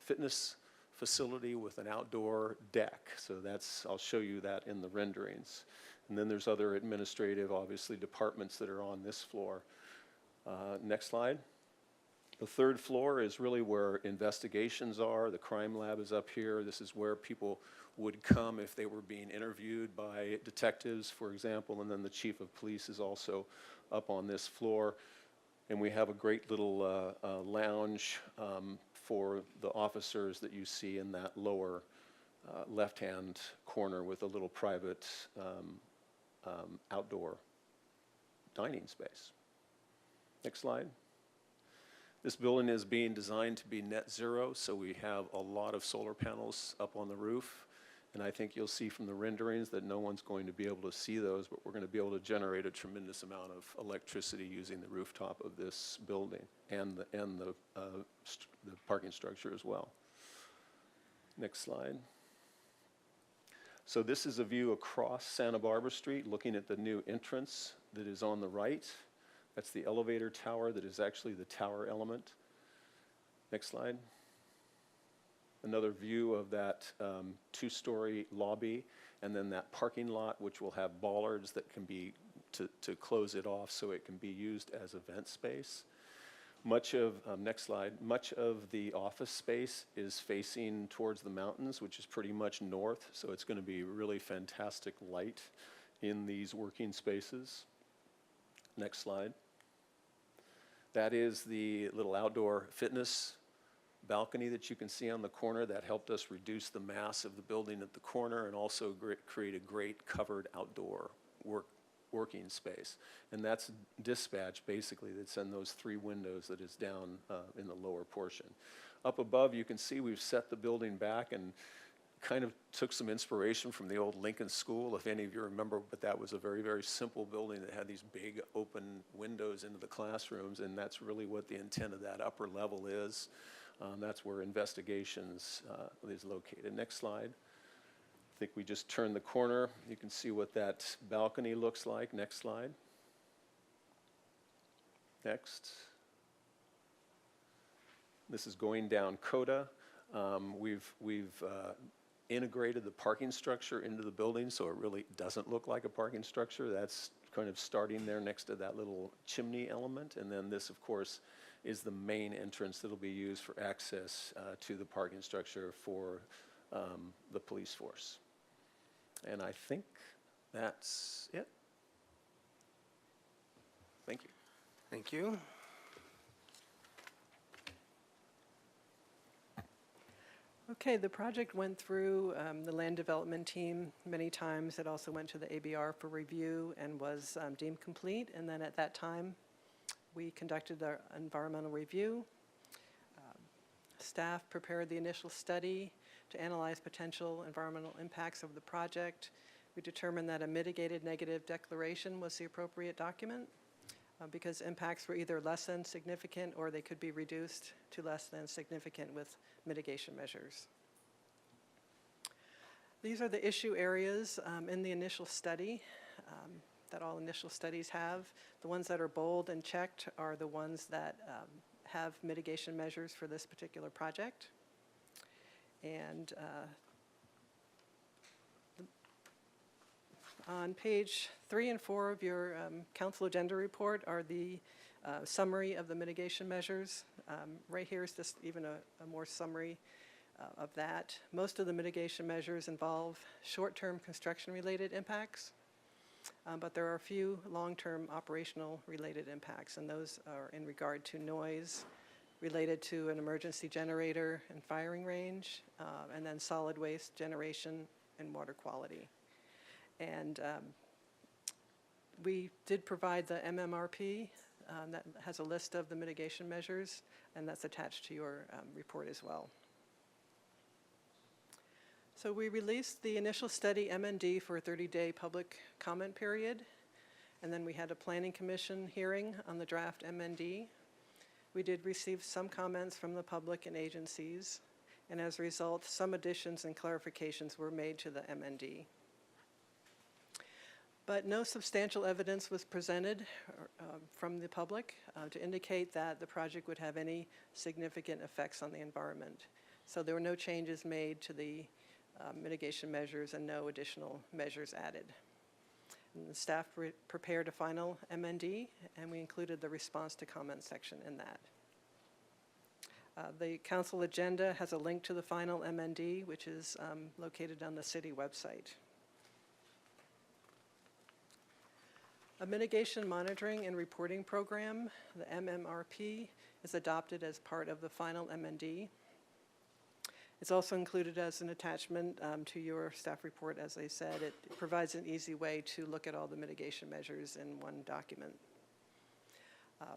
fitness facility with an outdoor deck. So I'll show you that in the renderings. And then there's other administrative, obviously, departments that are on this floor. Next slide. The third floor is really where investigations are. The crime lab is up here. This is where people would come if they were being interviewed by detectives, for example, and then the chief of police is also up on this floor. And we have a great little lounge for the officers that you see in that lower left-hand corner with a little private outdoor dining space. Next slide. This building is being designed to be net zero, so we have a lot of solar panels up on the roof. And I think you'll see from the renderings that no one's going to be able to see those, but we're going to be able to generate a tremendous amount of electricity using the rooftop of this building and the parking structure as well. Next slide. So this is a view across Santa Barbara Street, looking at the new entrance that is on the right. That's the elevator tower that is actually the tower element. Next slide. Another view of that two-story lobby, and then that parking lot, which will have bollards that can be to close it off so it can be used as event space. Much of, next slide, much of the office space is facing towards the mountains, which is pretty much north, so it's going to be really fantastic light in these working spaces. Next slide. That is the little outdoor fitness balcony that you can see on the corner. That helped us reduce the mass of the building at the corner and also create a great covered outdoor working space. And that's dispatch, basically, that's in those three windows that is down in the lower portion. Up above, you can see we've set the building back and kind of took some inspiration from the old Lincoln School, if any of you remember, but that was a very, very simple building that had these big open windows into the classrooms, and that's really what the intent of that upper level is. That's where investigations is located. Next slide. I think we just turned the corner. You can see what that balcony looks like. Next slide. Next. This is going down Coda. We've integrated the parking structure into the building, so it really doesn't look like a parking structure. That's kind of starting there next to that little chimney element. And then this, of course, is the main entrance that will be used for access to the parking structure for the police force. And I think that's it. Thank you. Thank you. Okay, the project went through the land development team many times. It also went to the ABR for review and was deemed complete. And then at that time, we conducted our environmental review. Staff prepared the initial study to analyze potential environmental impacts of the project. We determined that a mitigated negative declaration was the appropriate document because impacts were either less than significant or they could be reduced to less than significant with mitigation measures. These are the issue areas in the initial study that all initial studies have. The ones that are bold and checked are the ones that have mitigation measures for this particular project. And on page 3 and 4 of your council agenda report are the summary of the mitigation measures. Right here is just even a more summary of that. Most of the mitigation measures involve short-term construction-related impacts, but there are a few long-term operational-related impacts, and those are in regard to noise related to an emergency generator and firing range, and then solid waste generation and water quality. And we did provide the MMRP that has a list of the mitigation measures, and that's attached to your report as well. So we released the initial study MND for a 30-day public comment period, and then we had a planning commission hearing on the draft MND. We did receive some comments from the public and agencies, and as a result, some additions and clarifications were made to the MND. But no substantial evidence was presented from the public to indicate that the project would have any significant effects on the environment. So there were no changes made to the mitigation measures and no additional measures added. And the staff prepared a final MND, and we included the response to comment section in that. The council agenda has a link to the final MND, which is located on the city website. A mitigation monitoring and reporting program, the MMRP, is adopted as part of the final MND. It's also included as an attachment to your staff report. As I said, it provides an easy way to look at all the mitigation measures in one document.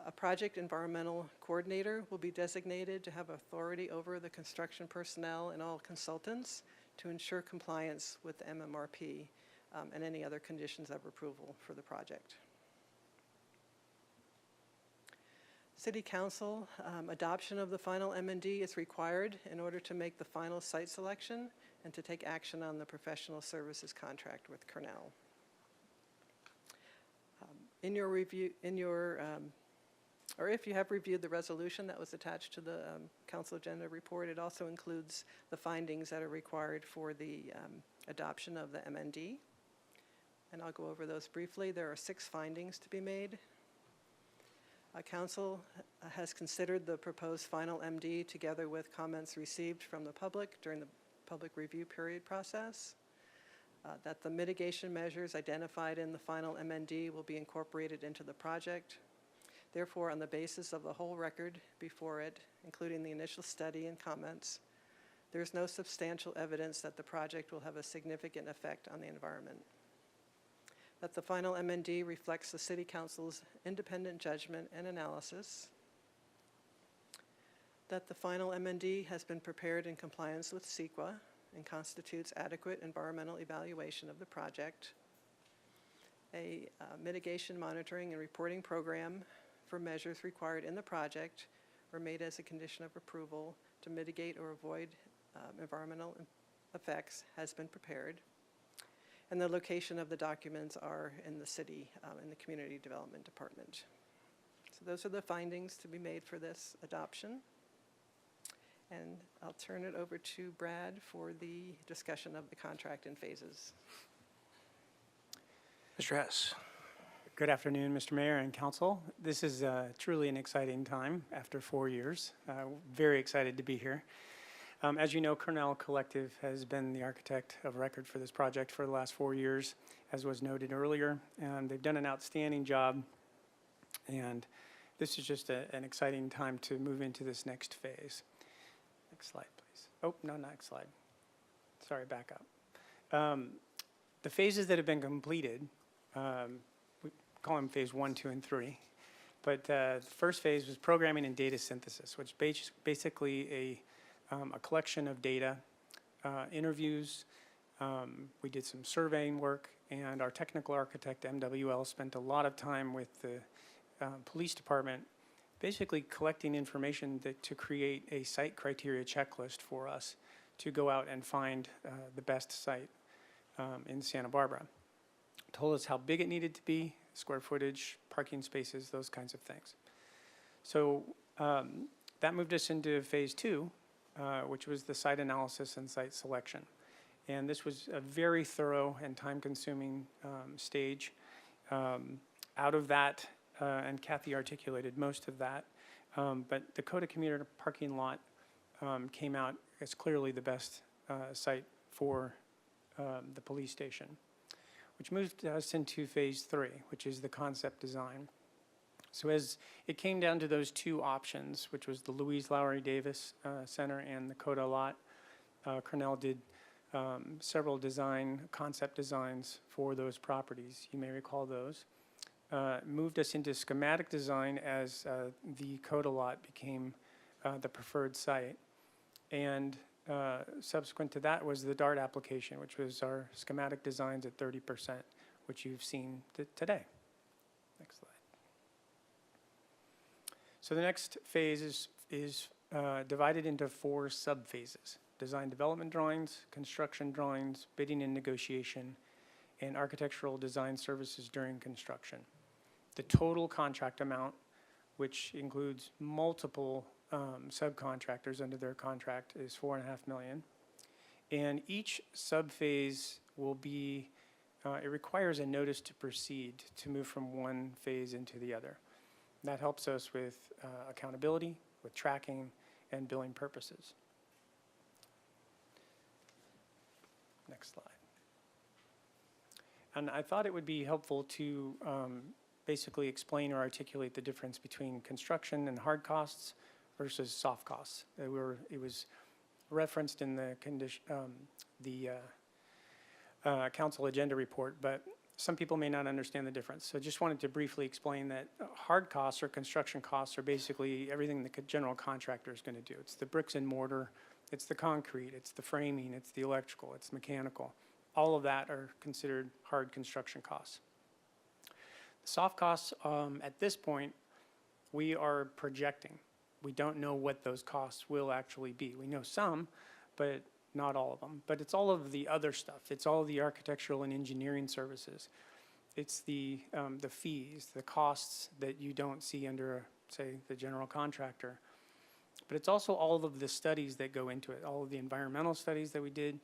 A project environmental coordinator will be designated to have authority over the construction personnel and all consultants to ensure compliance with the MMRP and any other conditions of approval for the project. City Council adoption of the final MND is required in order to make the final site selection and to take action on the professional services contract with Cornell. In your review, or if you have reviewed the resolution that was attached to the council agenda report, it also includes the findings that are required for the adoption of the MND. And I'll go over those briefly. There are 6 findings to be made. Council has considered the proposed final MD together with comments received from the public during the public review period process. That the mitigation measures identified in the final MND will be incorporated into the project. Therefore, on the basis of the whole record before it, including the initial study and comments, there is no substantial evidence that the project will have a significant effect on the environment. That the final MND reflects the City Council's independent judgment and analysis. That the final MND has been prepared in compliance with CEQA and constitutes adequate environmental evaluation of the project. A mitigation monitoring and reporting program for measures required in the project were made as a condition of approval to mitigate or avoid environmental effects has been prepared. And the location of the documents are in the city, in the Community Development Department. So those are the findings to be made for this adoption. And I'll turn it over to Brad for the discussion of the contract in phases. Mr. Hess. Good afternoon, Mr. Mayor and Council. This is truly an exciting time after 4 years. Very excited to be here. As you know, Cornell Collective has been the architect of record for this project for the last 4 years, as was noted earlier. And they've done an outstanding job. And this is just an exciting time to move into this next phase. Next slide, please. Oh, no, next slide. Sorry, back up. The phases that have been completed, we call them phase 1, 2, and 3. But the first phase was programming and data synthesis, which basically a collection of data, interviews. We did some surveying work, and our technical architect, MWL, spent a lot of time with the police department basically collecting information to create a site criteria checklist for us to go out and find the best site in Santa Barbara. Told us how big it needed to be, square footage, parking spaces, those kinds of things. So that moved us into phase 2, which was the site analysis and site selection. And this was a very thorough and time-consuming stage. Out of that, and Kathy articulated most of that, but the Coda Commuter parking lot came out as clearly the best site for the police station, which moved us into phase 3, which is the concept design. So as it came down to those two options, which was the Louise Lowry Davis Center and the Coda lot, Cornell did several concept designs for those properties. You may recall those. Moved us into schematic design as the Coda lot became the preferred site. And subsequent to that was the DART application, which was our schematic designs at 30%, which you've seen today. Next slide. So the next phase is divided into 4 sub-phases: design development drawings, construction drawings, bidding and negotiation, and architectural design services during construction. The total contract amount, which includes multiple subcontractors under their contract, is $4.5 million. And each sub-phase will be, it requires a notice to proceed to move from one phase into the other. That helps us with accountability, with tracking, and billing purposes. Next slide. And I thought it would be helpful to basically explain or articulate the difference between construction and hard costs versus soft costs. It was referenced in the council agenda report, but some people may not understand the difference. So just wanted to briefly explain that hard costs or construction costs are basically everything the general contractor is going to do. It's the bricks and mortar, it's the concrete, it's the framing, it's the electrical, it's mechanical. All of that are considered hard construction costs. The soft costs, at this point, we are projecting. We don't know what those costs will actually be. We know some, but not all of them. But it's all of the other stuff. It's all of the architectural and engineering services. It's the fees, the costs that you don't see under, say, the general contractor. But it's also all of the studies that go into it, all of the environmental studies that we did.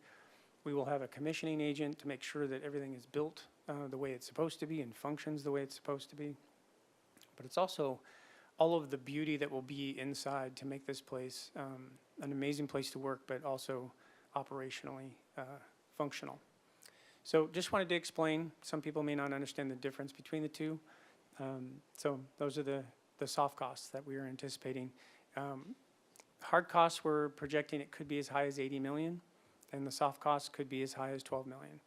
We will have a commissioning agent to make sure that everything is built the way it's supposed to be and functions the way it's supposed to be. But it's also all of the beauty that will be inside to make this place an amazing place to work, but also operationally functional. So just wanted to explain. Some people may not understand the difference between the two. So those are the soft costs that we are anticipating. Hard costs, we're projecting it could be as high as 80 million, and the soft costs could be as high as 12 million.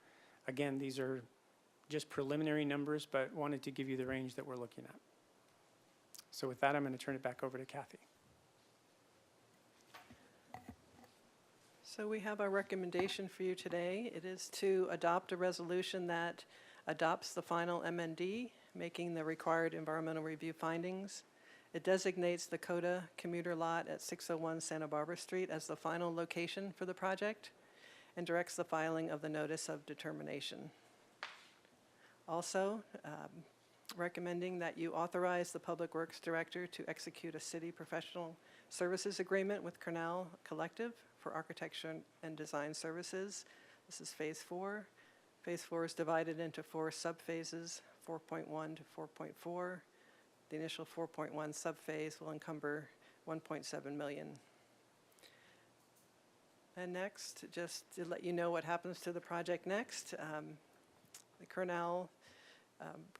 Again, these are just preliminary numbers, but wanted to give you the range that we're looking at. So with that, I'm going to turn it back over to Kathy. So we have our recommendation for you today. It is to adopt a resolution that adopts the final MND, making the required environmental review findings. It designates the Coda commuter lot at 601 Santa Barbara Street as the final location for the project and directs the filing of the notice of determination. Also, recommending that you authorize the Public Works Director to execute a city professional services agreement with Cornell Collective for architecture and design services. This is phase 4. Phase 4 is divided into 4 subphases, 4.1 to 4.4. The initial 4.1 subphase will encumber 1.7 million. And next, just to let you know what happens to the project next, the Cornell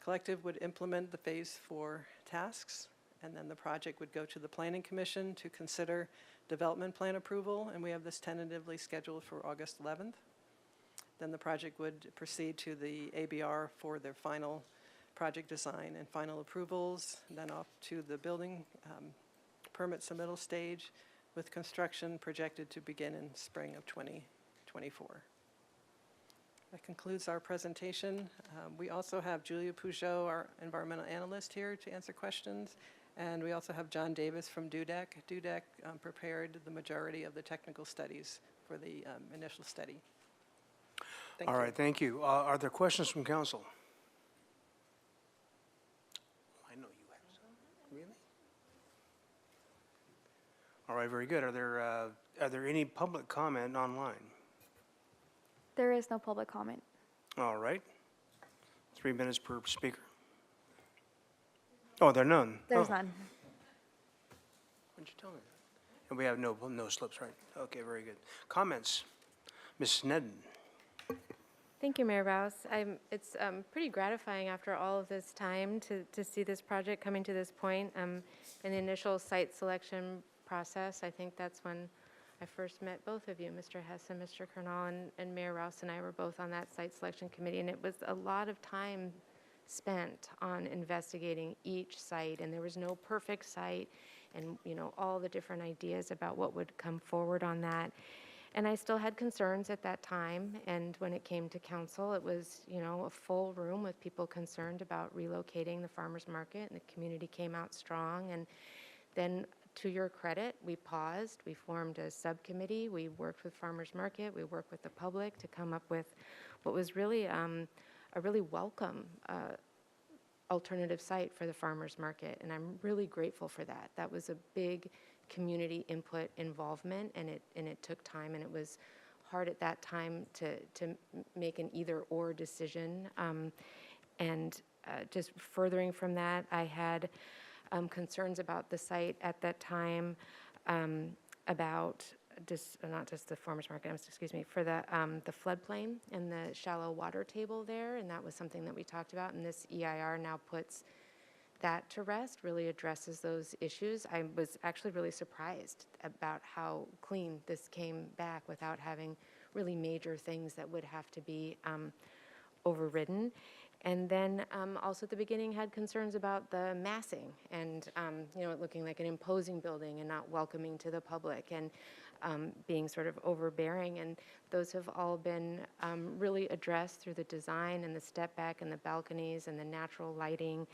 Collective would implement the phase 4 tasks, and then the project would go to the Planning Commission to consider development plan approval, and we have this tentatively scheduled for August 11th. Then the project would proceed to the ABR for their final project design and final approvals, then off to the building permit submittal stage, with construction projected to begin in spring of 2024. That concludes our presentation. We also have Julia Peugeot, our environmental analyst, here to answer questions. And we also have John Davis from DUDEC. DUDEC prepared the majority of the technical studies for the initial study. Thank All you. right, thank you. Are there questions from council? I know you have some. Really? All right, very good. Are there any public comment online? There is no public comment. All right. 3 minutes per speaker. Oh, there are none? There's Oh, none. Why'd you tell me that? And we have no slips, right? Okay, very good. Comments? Ms. Sneddon? Thank you, Mayor Rouse. It's pretty gratifying after all of this time to see this project coming to this point. In the initial site selection process, I think that's when I first met both of you, Mr. Hess and Mr. Kernal, and Mayor Rouse and I were both on that site selection committee, and it was a lot of time spent on investigating each site, and there was no perfect site, and all the different ideas about what would come forward on that. And I still had concerns at that time, and when it came to council, it was, a full room with people concerned about relocating the farmers market, and the community came out strong. And then, to your credit, we paused, we formed a subcommittee, we worked with farmers market, we worked with the public to come up with what was really a really welcome alternative site for the farmers market, and I'm really grateful for that. That was a big community input involvement, and it took time, and it was hard at that time to make an either-or decision. Just furthering from that, I had concerns about the site at that time, about not just the farmers market, excuse me, for the floodplain and the shallow water table there, and that was something that we talked about, and this EIR now puts that to rest, really addresses those issues. I was actually really surprised about how clean this came back without having really major things that would have to be overridden. And then also at the beginning had concerns about the massing and it looking like an imposing building and not welcoming to the public, and being sort of overbearing. And those have all been really addressed through the design and the step back and the balconies and the natural lighting,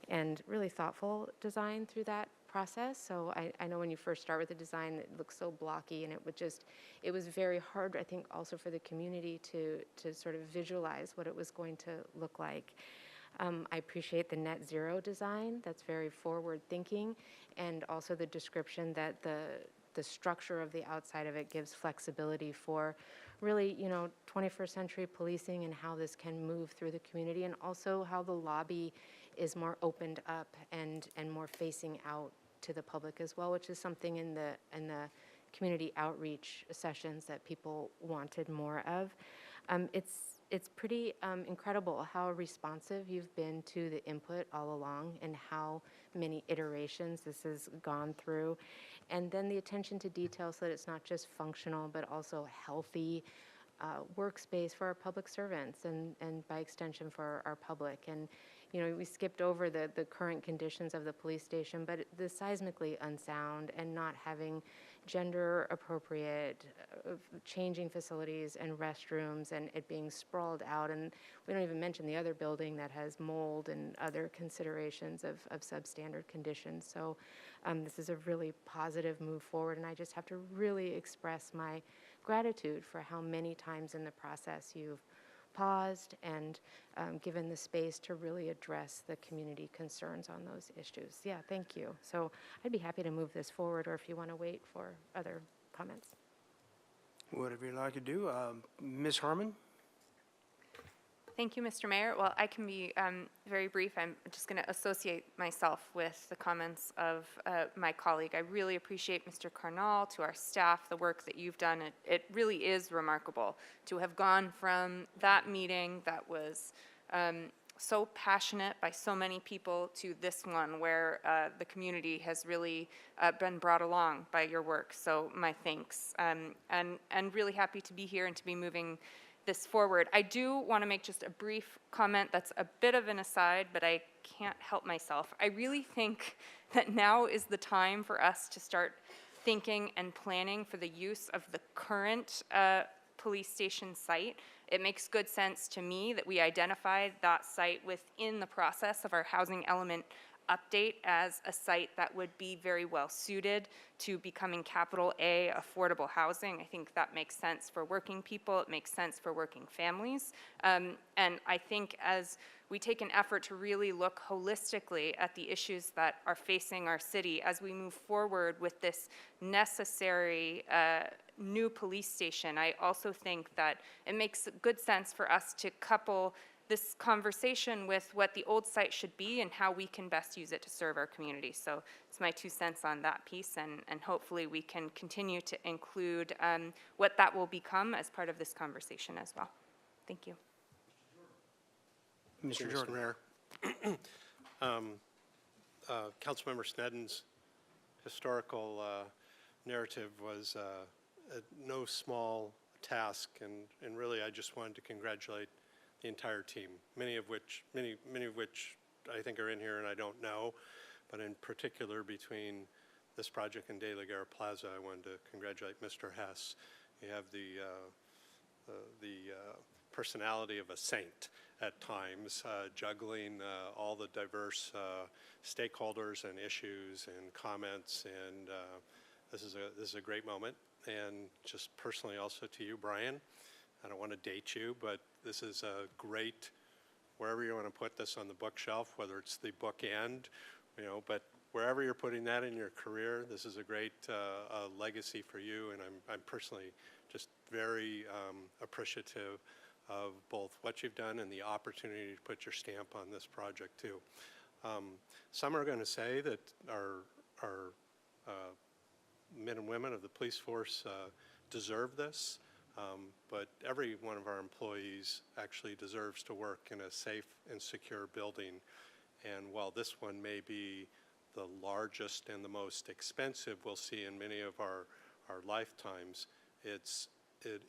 and really thoughtful design through that process. So I know when you first start with the design, it looks so blocky, and it was very hard, I think, also for the community to sort of visualize what it was going to look like. I appreciate the net zero design. That's very forward thinking, and also the description that the structure of the outside of it gives flexibility for really, 21st century policing and how this can move through the community, and also how the lobby is more opened up and more facing out to the public as well, which is something in the community outreach sessions that people wanted more of. It's pretty incredible how responsive you've been to the input all along, and how many iterations this has gone through. And then the attention to detail, so that it's not just functional, but also healthy workspace for our public servants, and by extension for our public. And we skipped over the current conditions of the police station, but the seismically unsound and not having gender appropriate changing facilities and restrooms, and it being sprawled out. And we don't even mention the other building that has mold and other considerations of substandard conditions. So this is a really positive move forward, and I just have to really express my gratitude for how many times in the process you've paused and given the space to really address the community concerns on those issues. Yeah, thank you. So I'd be happy to move this forward, or if you want to wait for other comments. Whatever you'd like to do. Ms. Harmon? Thank you, Mr. Mayor. Well, I can be very brief. I'm just going to associate myself with the comments of my colleague. I really appreciate Mr. Karnal, to our staff, the work that you've done. It really is remarkable to have gone from that meeting that was so passionate by so many people to this one where the community has really been brought along by your work. So my thanks. And really happy to be here and to be moving this forward. I do want to make just a brief comment that's a bit of an aside, but I can't help myself. I really think that now is the time for us to start thinking and planning for the use of the current police station site. It makes good sense to me that we identified that site within the process of our housing element update as a site that would be very well suited to becoming capital A affordable housing. I think that makes sense for working people. It makes sense for working families. And I think as we take an effort to really look holistically at the issues that are facing our city as we move forward with this necessary new police station, I also think that it makes good sense for us to couple this conversation with what the old site should be and how we can best use it to serve our community. So it's my 2 cents on that piece, and hopefully we can continue to include what that will become as part of this conversation as well. Thank you. Mr. Jordan. Mayor. Councilmember Snedden's historical narrative was no small task, and really I just wanted to congratulate the entire team, many of which I think are in here and I don't know, but in particular between this project and De La Guerra Plaza, I wanted to congratulate Mr. Hess. You have the personality of a saint at times, juggling all the diverse stakeholders and issues and comments, and this is a great moment. And just personally also to you, Brian, I don't want to date you, but this is a great, wherever you want to put this on the bookshelf, whether it's the bookend, but wherever you're putting that in your career, this is a great legacy for you, and I'm personally just very appreciative of both what you've done and the opportunity to put your stamp on this project too. Some are going to say that our men and women of the police force deserve this. But every one of our employees actually deserves to work in a safe and secure building. And while this one may be the largest and the most expensive we'll see in many of our lifetimes, it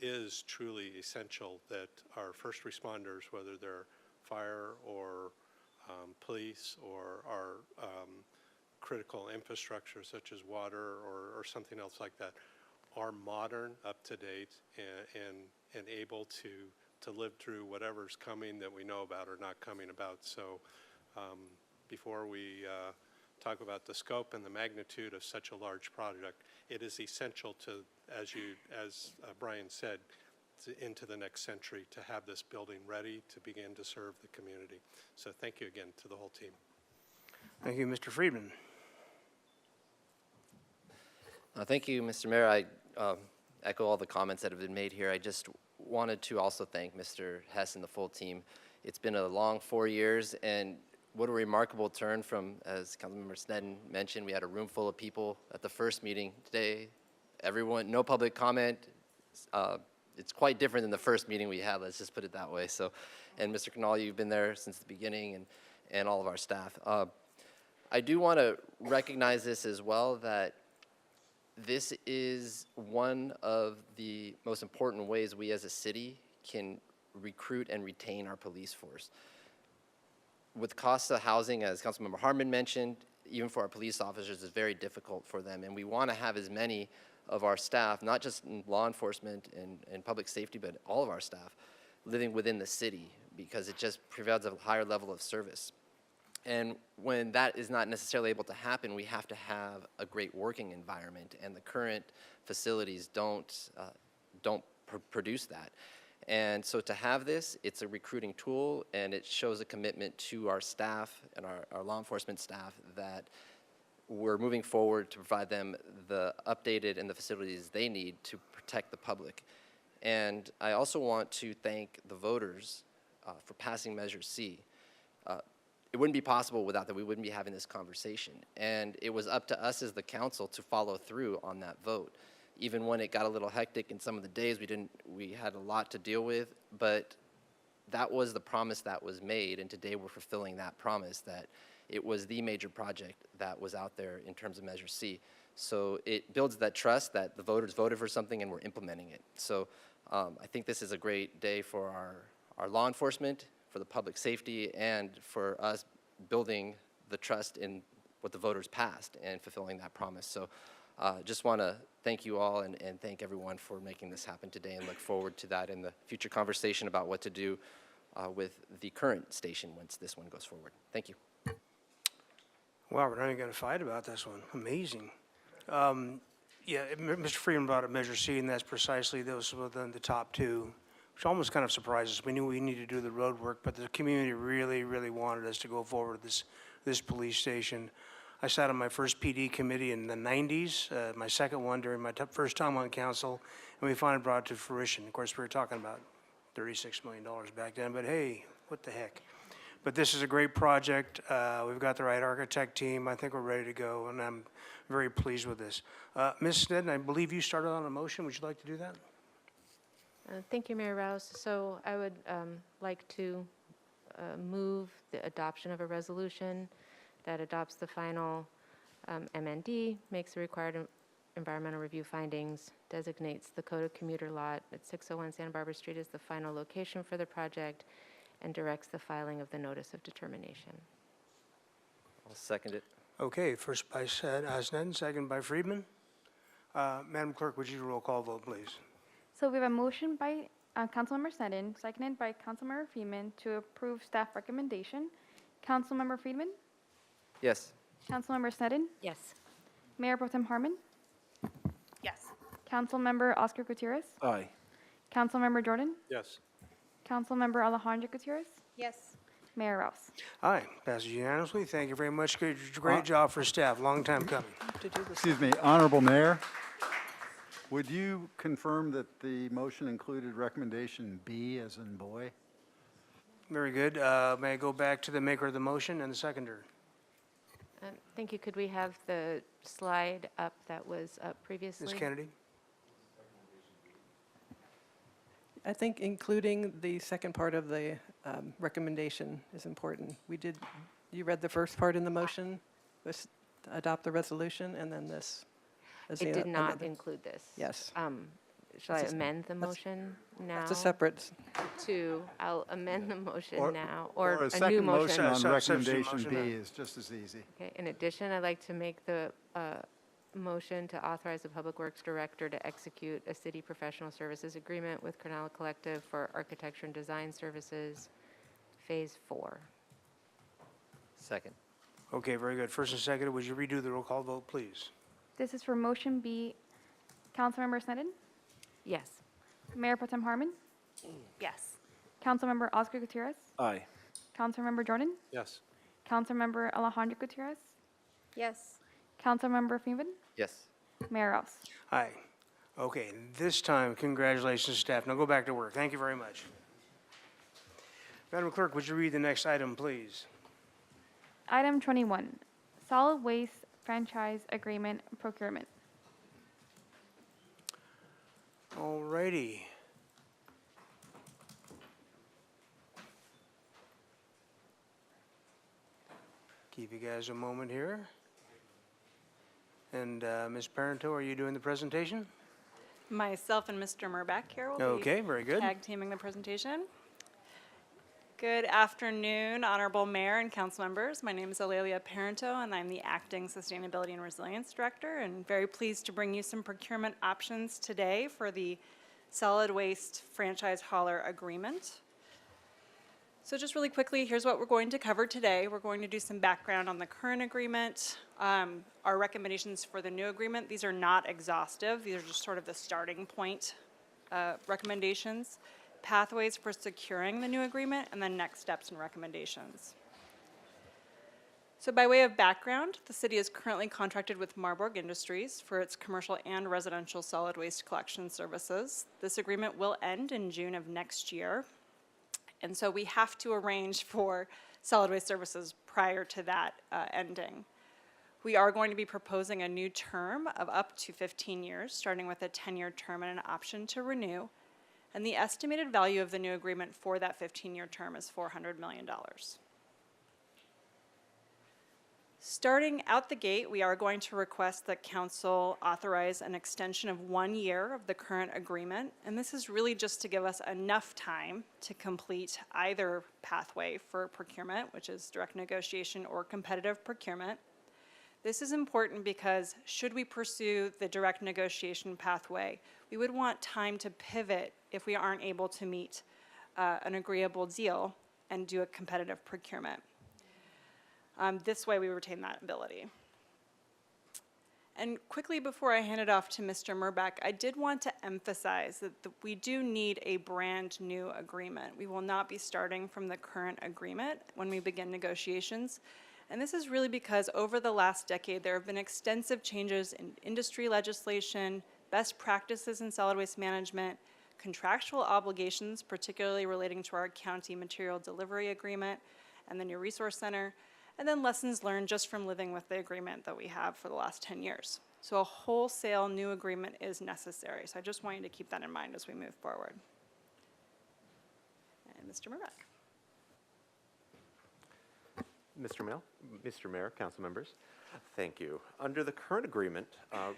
is truly essential that our first responders, whether they're fire or police or our critical infrastructure such as water or something else like that, are modern, up to date, and able to live through whatever's coming that we know about or not coming about. So before we talk about the scope and the magnitude of such a large project, it is essential to, as Brian said, into the next century to have this building ready to begin to serve the community. So thank you again to the whole team. Thank you, Mr. Friedman. Thank you, Mr. Mayor. I echo all the comments that have been made here. I just wanted to also thank Mr. Hess and the full team. It's been a long 4 years, and what a remarkable turn from, as Councilmember Snedden mentioned, we had a room full of people at the first meeting. Today, everyone, no public comment. It's quite different than the first meeting we had, let's just put it that way. So, and Mr. Canal, you've been there since the beginning, and all of our staff. I do want to recognize this as well, that this is one of the most important ways we as a city can recruit and retain our police force. With costs of housing, as Councilmember Harmon mentioned, even for our police officers, it's very difficult for them. And we want to have as many of our staff, not just in law enforcement and public safety, but all of our staff living within the city, because it just provides a higher level of service. And when that is not necessarily able to happen, we have to have a great working environment, and the current facilities don't produce that. And so to have this, it's a recruiting tool, and it shows a commitment to our staff and our law enforcement staff that we're moving forward to provide them the updated and the facilities they need to protect the public. And I also want to thank the voters for passing Measure C. It wouldn't be possible without that. We wouldn't be having this conversation. And it was up to us as the council to follow through on that vote. Even when it got a little hectic in some of the days, we had a lot to deal with, but that was the promise that was made, and today we're fulfilling that promise, that it was the major project that was out there in terms of Measure C. So it builds that trust that the voters voted for something and we're implementing it. So I think this is a great day for our law enforcement, for the public safety, and for us building the trust in what the voters passed and fulfilling that promise. So just want to thank you all and thank everyone for making this happen today, and look forward to that in the future conversation about what to do with the current station once this one goes forward. Thank you. Wow, we're not even going to fight about this one. Amazing. Yeah, Mr. Freeman brought up Measure C, and that's precisely those within the top two, which almost kind of surprises us. We knew we needed to do the road work, but the community really, really wanted us to go forward with this police station. I sat on my first PD committee in the 90s, my second one during my first time on council, and we finally brought it to fruition. Of course, we were talking about $36 million back then, but hey, what the heck. But this is a great project. We've got the right architect team. I think we're ready to go, and I'm very pleased with this. Ms. Snedden, I believe you started on a motion. Would you like to do that? Thank you, Mayor Rouse. So I would like to move the adoption of a resolution that adopts the final MND, makes the required environmental review findings, designates the Coda commuter lot at 601 Santa Barbara Street as the final location for the project, and directs the filing of the notice of determination. I'll second it. Okay, first by Snedden, second by Friedman. Madam Clerk, would you roll call vote, please? So we have a motion by Councilmember Snedden, seconded by Councilmember Freeman to approve staff recommendation. Councilmember Freeman? Yes. Councilmember Snedden? Yes. Mayor Pro Tem Harmon? Yes. Councilmember Oscar Gutierrez? Aye. Councilmember Jordan? Yes. Councilmember Alejandro Gutierrez? Yes. Mayor Rouse? Aye, passes unanimously. Thank you very much. Great job for staff. Long time coming. Excuse me, Honorable Mayor, would you confirm that the motion included recommendation B as in boy? Very good. May I go back to the maker of the motion and the seconder? Thank you. Could we have the slide up that was up previously? Ms. Kennedy? I think including the second part of the recommendation is important. You read the first part in the motion, was adopt the resolution, and then this. as It the did not amended. include this. Yes. Shall I That's a- amend the that's- motion now? It's a separate, I'll amend the motion Or- now, Or or a a new second motion motion. on Substitute recommendation motion, B is just as easy. Okay, in addition, I'd like to make the motion to authorize the Public Works Director to execute a city professional services agreement with Cornell Collective for architecture and design services, Phase 4. Second. Okay, very good. First and second, would you redo the roll call vote, please? This is for motion B. Councilmember Snedden? Yes. Mayor Pro Tem Harmon? Yes. Councilmember Oscar Gutierrez? Aye. Councilmember Jordan? Yes. Councilmember Alejandro Gutierrez? Yes. Councilmember Freeman? Yes. Mayor Rouse? Aye. Okay, this time, congratulations, staff. Now go back to work. Thank you very much. Madam Clerk, would you read the next item, please? Item 21, solid waste franchise agreement procurement. All righty. Give you guys a moment here. And Ms. Parento, are you doing the presentation? Myself and Mr. Murback here will be Okay, very good. tag teaming the presentation. Good afternoon, Honorable Mayor and council members. My name is Alelia Parento, and I'm the Acting Sustainability and Resilience Director, and very pleased to bring you some procurement options today for the Solid Waste Franchise Hauler Agreement. So just really quickly, here's what we're going to cover today. We're going to do some background on the current agreement, our recommendations for the new agreement. These are not exhaustive. These are just sort of the starting point recommendations, pathways for securing the new agreement, and then next steps and recommendations. So by way of background, the city is currently contracted with Marburg Industries for its commercial and residential solid waste collection services. This agreement will end in June of next year. And so we have to arrange for solid waste services prior to that ending. We are going to be proposing a new term of up to 15 years, starting with a 10-year term and an option to renew. And the estimated value of the new agreement for that 15-year term is $400 million. Starting out the gate, we are going to request that council authorize an extension of 1 year of the current agreement. And this is really just to give us enough time to complete either pathway for procurement, which is direct negotiation or competitive procurement. This is important because should we pursue the direct negotiation pathway, we would want time to pivot if we aren't able to meet an agreeable deal and do a competitive procurement. This way we retain that ability. And quickly before I hand it off to Mr. Murback, I did want to emphasize that we do need a brand new agreement. We will not be starting from the current agreement when we begin negotiations. And this is really because over the last decade, there have been extensive changes in industry legislation, best practices in solid waste management, contractual obligations, particularly relating to our county material delivery agreement and the new resource center, and then lessons learned just from living with the agreement that we have for the last 10 years. So a wholesale new agreement is necessary. So I just want you to keep that in mind as we move forward. And Mr. Murback. Mr. Mayor, council members, thank you. Under the current agreement,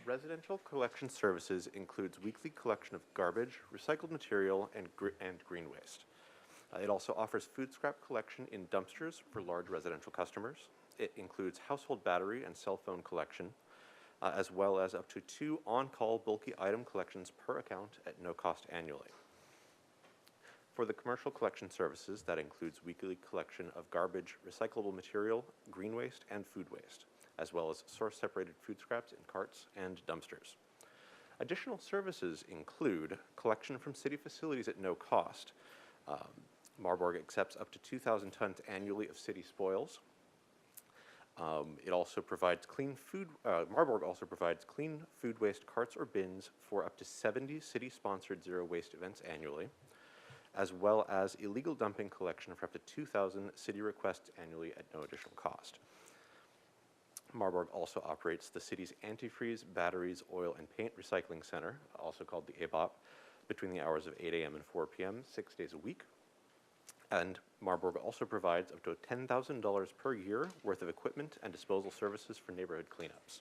residential collection services includes weekly collection of garbage, recycled material, and green waste. It also offers food scrap collection in dumpsters for large residential customers. It includes household battery and cell phone collection, as well as up to 2 on-call bulky item collections per account at no cost annually. For the commercial collection services, that includes weekly collection of garbage, recyclable material, green waste, and food waste, as well as source-separated food scraps in carts and dumpsters. Additional services include collection from city facilities at no cost. Marburg accepts up to 2,000 tons annually of city spoils. It also provides Marburg also provides clean food waste carts or bins for up to 70 city-sponsored zero waste events annually, as well as illegal dumping collection for up to 2,000 city requests annually at no additional cost. Marburg also operates the city's antifreeze, batteries, oil, and paint recycling center, also called the ABOP, between the hours of 8 a.m. and 4 p.m., 6 days a week. And Marburg also provides up to $10,000 per year worth of equipment and disposal services for neighborhood cleanups.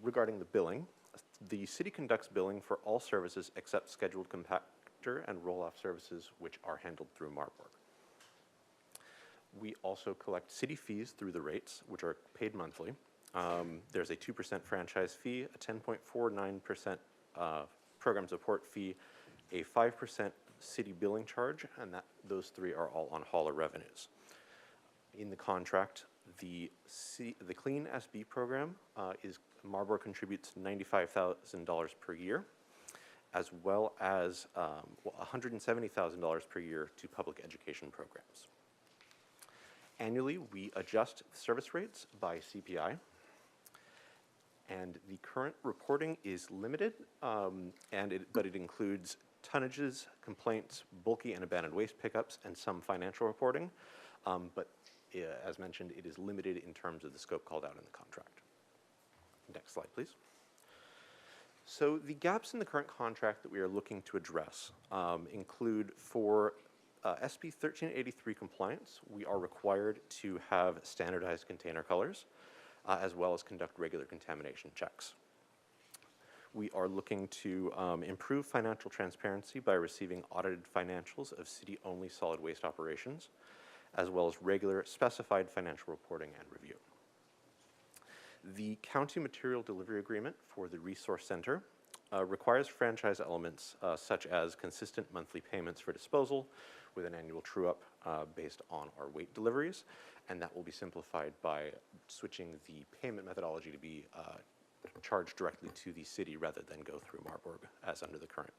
Regarding the billing, the city conducts billing for all services except scheduled compactor and roll-off services, which are handled through Marburg. We also collect city fees through the rates, which are paid monthly. There's a 2% franchise fee, a 10.49% program support fee, a 5% city billing charge, and those 3 are all on hauler revenues. In the contract, the Clean SB program Marburg contributes $95,000 per year, as well as $170,000 per year to public education programs. Annually, we adjust service rates by CPI, and the current reporting is limited, but it includes tonnages, complaints, bulky and abandoned waste pickups, and some financial reporting. But as mentioned, it is limited in terms of the scope called out in the contract. Next slide, please. So the gaps in the current contract that we are looking to address include for SB 1383 compliance, we are required to have standardized container colors, as well as conduct regular contamination checks. We are looking to improve financial transparency by receiving audited financials of city-only solid waste operations, as well as regular specified financial reporting and review. The county material delivery agreement for the resource center requires franchise elements such as consistent monthly payments for disposal with an annual true-up based on our weight deliveries, and that will be simplified by switching the payment methodology to be charged directly to the city rather than go through Marburg as under the current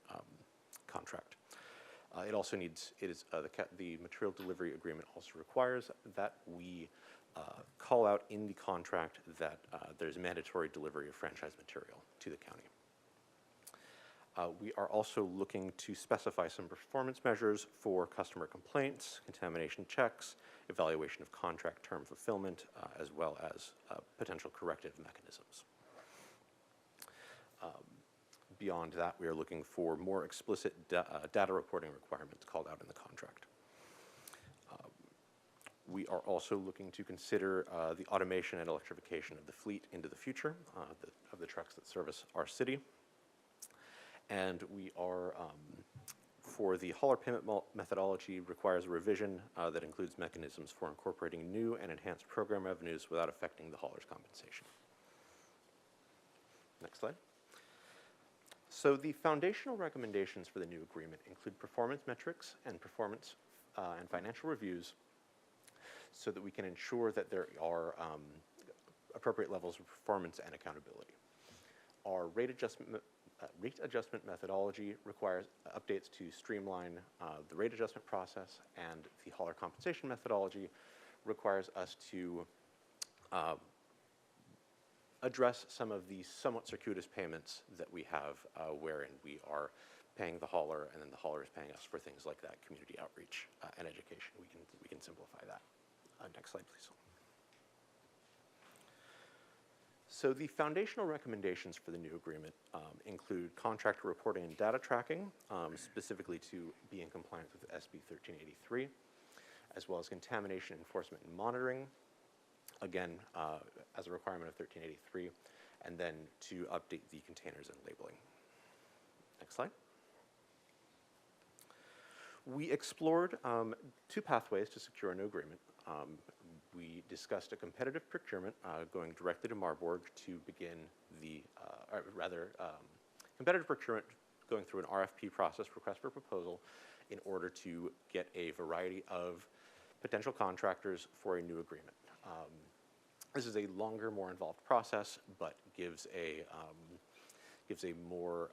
contract. It also needs, the material delivery agreement also requires that we call out in the contract that there's mandatory delivery of franchise material to the county. We are also looking to specify some performance measures for customer complaints, contamination checks, evaluation of contract term fulfillment, as well as potential corrective mechanisms. beyond that, we are looking for more explicit data reporting requirements called out in the contract. We are also looking to consider the automation and electrification of the fleet into the future, of the trucks that service our city. And we are, for the hauler payment methodology, requires a revision that includes mechanisms for incorporating new and enhanced program revenues without affecting the hauler's compensation. Next slide. So the foundational recommendations for the new agreement include performance metrics and performance and financial reviews, so that we can ensure that there are appropriate levels of performance and accountability. Our rate adjustment methodology requires updates to streamline the rate adjustment process, and the hauler compensation methodology requires us to address some of the somewhat circuitous payments that we have, wherein we are paying the hauler and then the hauler is paying us for things like that community outreach and education. We can simplify that. Next slide, please. So the foundational recommendations for the new agreement include contractor reporting and data tracking, specifically to be in compliance with SB 1383, as well as contamination enforcement and monitoring, again, as a requirement of 1383, and then to update the containers and labeling. Next slide. We explored two pathways to secure a new agreement. We discussed a competitive procurement going directly to Marburg to begin the, competitive procurement going through an RFP process, request for proposal, in order to get a variety of potential contractors for a new agreement. This is a longer, more involved process, but gives a more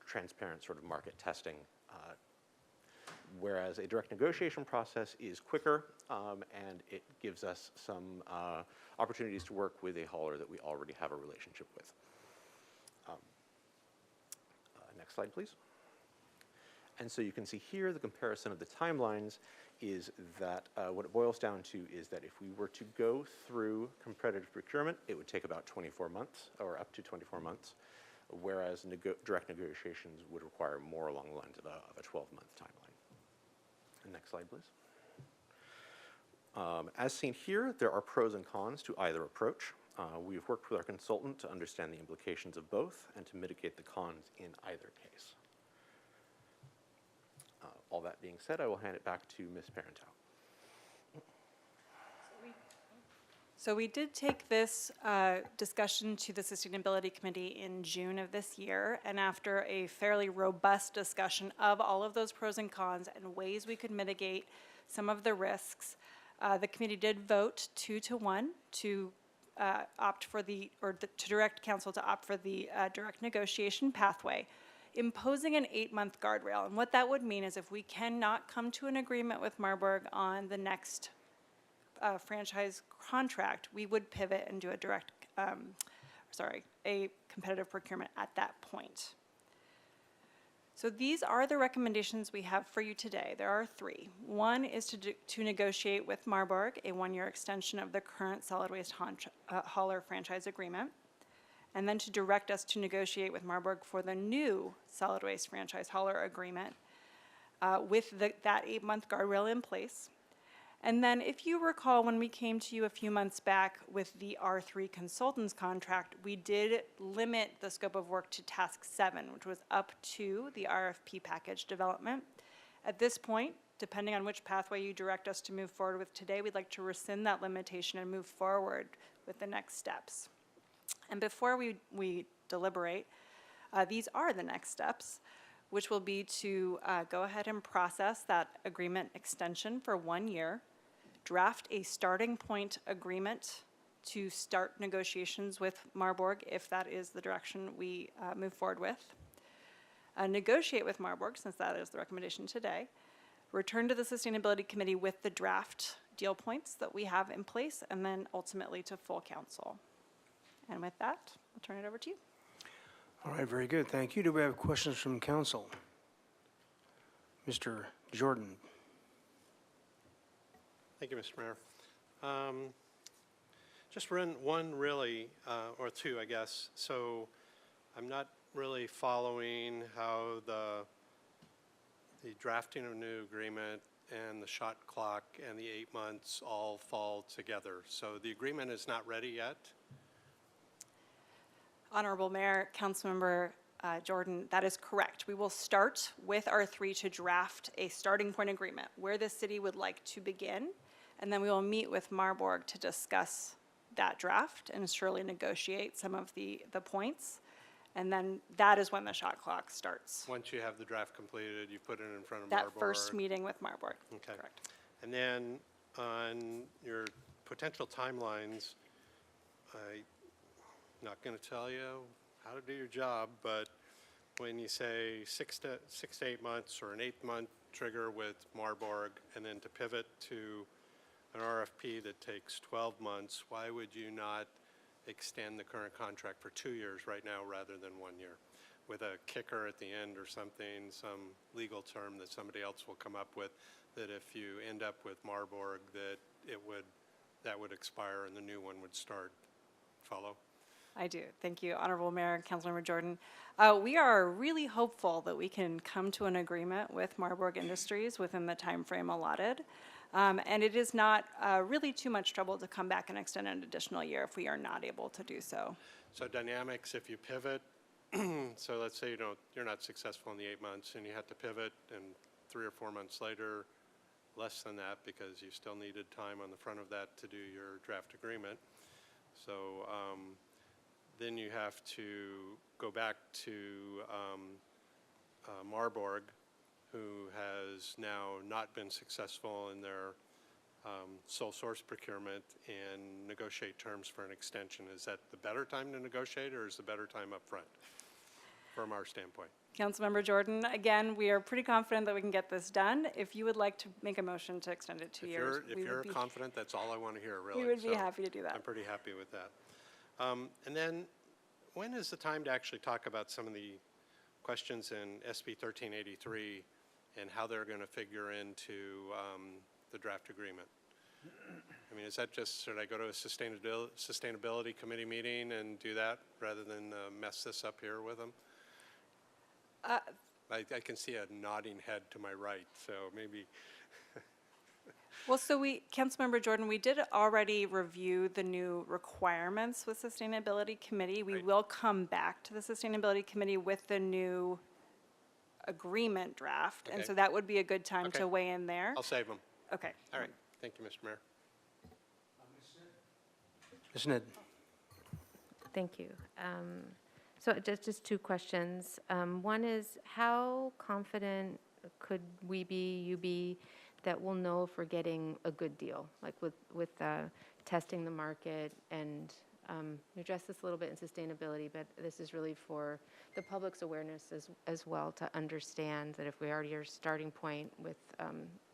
transparent sort of market testing, whereas a direct negotiation process is quicker, and it gives us some opportunities to work with a hauler that we already have a relationship with. Next slide, please. And so you can see here the comparison of the timelines is that what it boils down to is that if we were to go through competitive procurement, it would take about 24 months, or up to 24 months, whereas direct negotiations would require more along the lines of a 12-month timeline. Next slide, please. As seen here, there are pros and cons to either approach. We've worked with our consultant to understand the implications of both and to mitigate the cons in either case. All that being said, I will hand it back to Ms. Parenteau. So we did take this discussion to the Sustainability Committee in June of this year, and after a fairly robust discussion of all of those pros and cons and ways we could mitigate some of the risks, the committee did vote 2-1 to opt for to direct council to opt for the direct negotiation pathway, imposing an 8-month guardrail. And what that would mean is if we cannot come to an agreement with Marburg on the next franchise contract, we would pivot and do a competitive procurement at that point. So these are the recommendations we have for you today. There are 3. One is to negotiate with Marburg a 1-year extension of the current solid waste hauler franchise agreement, and then to direct us to negotiate with Marburg for the new solid waste franchise hauler agreement with that 8-month guardrail in place. And then if you recall, when we came to you a few months back with the R3 consultants contract, we did limit the scope of work to task 7, which was up to the RFP package development. At this point, depending on which pathway you direct us to move forward with today, we'd like to rescind that limitation and move forward with the next steps. And before we deliberate, these are the next steps, which will be to go ahead and process that agreement extension for 1 year, draft a starting point agreement to start negotiations with Marburg if that is the direction we move forward with, negotiate with Marburg, since that is the recommendation today, return to the Sustainability Committee with the draft deal points that we have in place, and then ultimately to full council. And with that, I'll turn it over to you. All right, very good. Thank you. Do we have questions from council? Mr. Jordan. Thank you, Mr. Mayor. Just one really, or two, I guess. So I'm not really following how the drafting of a new agreement and the shot clock and the 8 months all fall together. So the agreement is not ready yet. Honorable Mayor, Councilmember Jordan, that is correct. We will start with R3 to draft a starting point agreement where the city would like to begin, and then we will meet with Marburg to discuss that draft and surely negotiate some of the points. And then that is when the shot clock starts. Once you have the draft completed, you put it in front of That Marburg. first meeting with Marburg. Okay. Correct. And then on your potential timelines, I'm not going to tell you how to do your job, but when you say 6 to 8 months or an 8-month trigger with Marburg, and then to pivot to an RFP that takes 12 months, why would you not extend the current contract for 2 years right now rather than 1 year? With a kicker at the end or something, some legal term that somebody else will come up with, that if you end up with Marburg, that would expire and the new one would start. Follow? I do. Thank you, Honorable Mayor, Councilmember Jordan. We are really hopeful that we can come to an agreement with Marburg Industries within the time frame allotted. And it is not really too much trouble to come back and extend an additional year if we are not able to do so. So dynamics, if you pivot, so let's say you're not successful in the 8 months and you have to pivot, and 3 or 4 months later, less than that because you still needed time on the front of that to do your draft agreement. So then you have to go back to Marburg, who has now not been successful in their sole source procurement, and negotiate terms for an extension. Is that the better time to negotiate, or is the better time up front from our standpoint? Councilmember Jordan, again, we are pretty confident that we can get this done. If you would like to make a motion to extend it 2 years, If you're confident, that's all I want to hear, really. We would be So happy to do that. I'm pretty happy with that. And then, when is the time to actually talk about some of the questions in SB 1383 and how they're going to figure into the draft agreement? I mean, is that just, should I go to a sustainability committee meeting and do that rather than mess this up here with them? I can see a nodding head to my right, so maybe. Well, so Councilmember Jordan, we did already review the new requirements with Sustainability Committee. We will come back to the Sustainability Committee with the new agreement draft. And Okay. so that would be a good time Okay. to weigh in there. I'll save them. Okay. All right. Thank you, Mr. Mayor. Ms. Nid. Thank you. So just 2 questions. One is, how confident could we be, you be, that we'll know if we're getting a good deal, like with testing the market? And you addressed this a little bit in sustainability, but this is really for the public's awareness as well, to understand that if we already are starting point with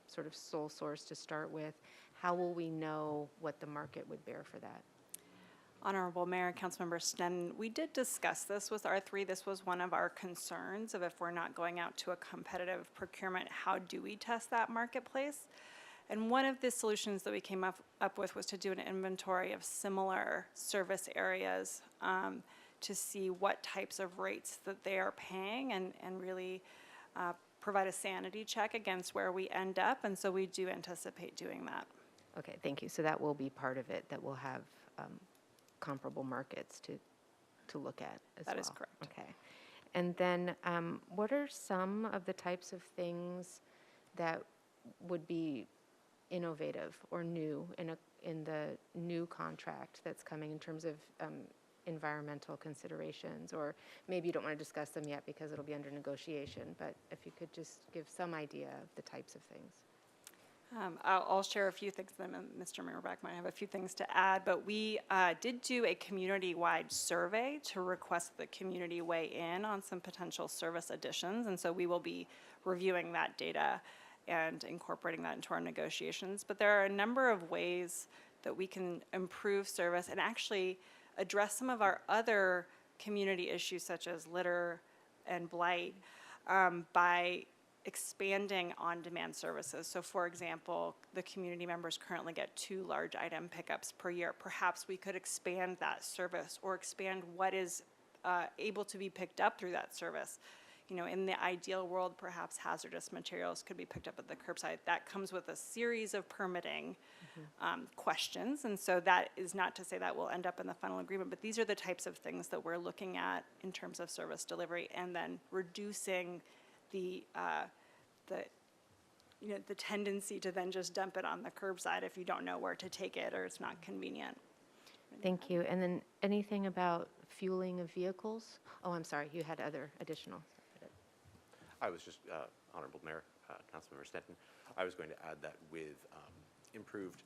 sort of sole source to start with, how will we know what the market would bear for that? Honorable Mayor, Councilmember Sneddon, we did discuss this with R3. This was one of our concerns of, if we're not going out to a competitive procurement, how do we test that marketplace? And one of the solutions that we came up with was to do an inventory of similar service areas to see what types of rates that they are paying, and really provide a sanity check against where we end up. And so we do anticipate doing that. Okay, thank you. So that will be part of it, that we'll have comparable markets to look at as well. That is correct. Okay. And then what are some of the types of things that would be innovative or new in the new contract that's coming in terms of environmental considerations? Or maybe you don't want to discuss them yet because it'll be under negotiation, but if you could just give some idea of the types of things. I'll share a few things, then Mr. Mirabak might have a few things to add, but we did do a community-wide survey to request the community weigh in on some potential service additions, and so we will be reviewing that data and incorporating that into our negotiations. But there are a number of ways that we can improve service and actually address some of our other community issues, such as litter and blight, by expanding on-demand services. So for example, the community members currently get 2 large item pickups per year. Perhaps we could expand that service or expand what is able to be picked up through that service. You know, in the ideal world, perhaps hazardous materials could be picked up at the curbside. That comes with a series of permitting questions, and so that is not to say that will end up in the final agreement, but these are the types of things that we're looking at in terms of service delivery, and then reducing the tendency to then just dump it on the curbside if you don't know where to take it or it's not convenient. Thank you. And then anything about fueling of vehicles? Oh, I'm sorry, you had other additional. I was just, Honorable Mayor, Councilmember Stanton, I was going to add that with improved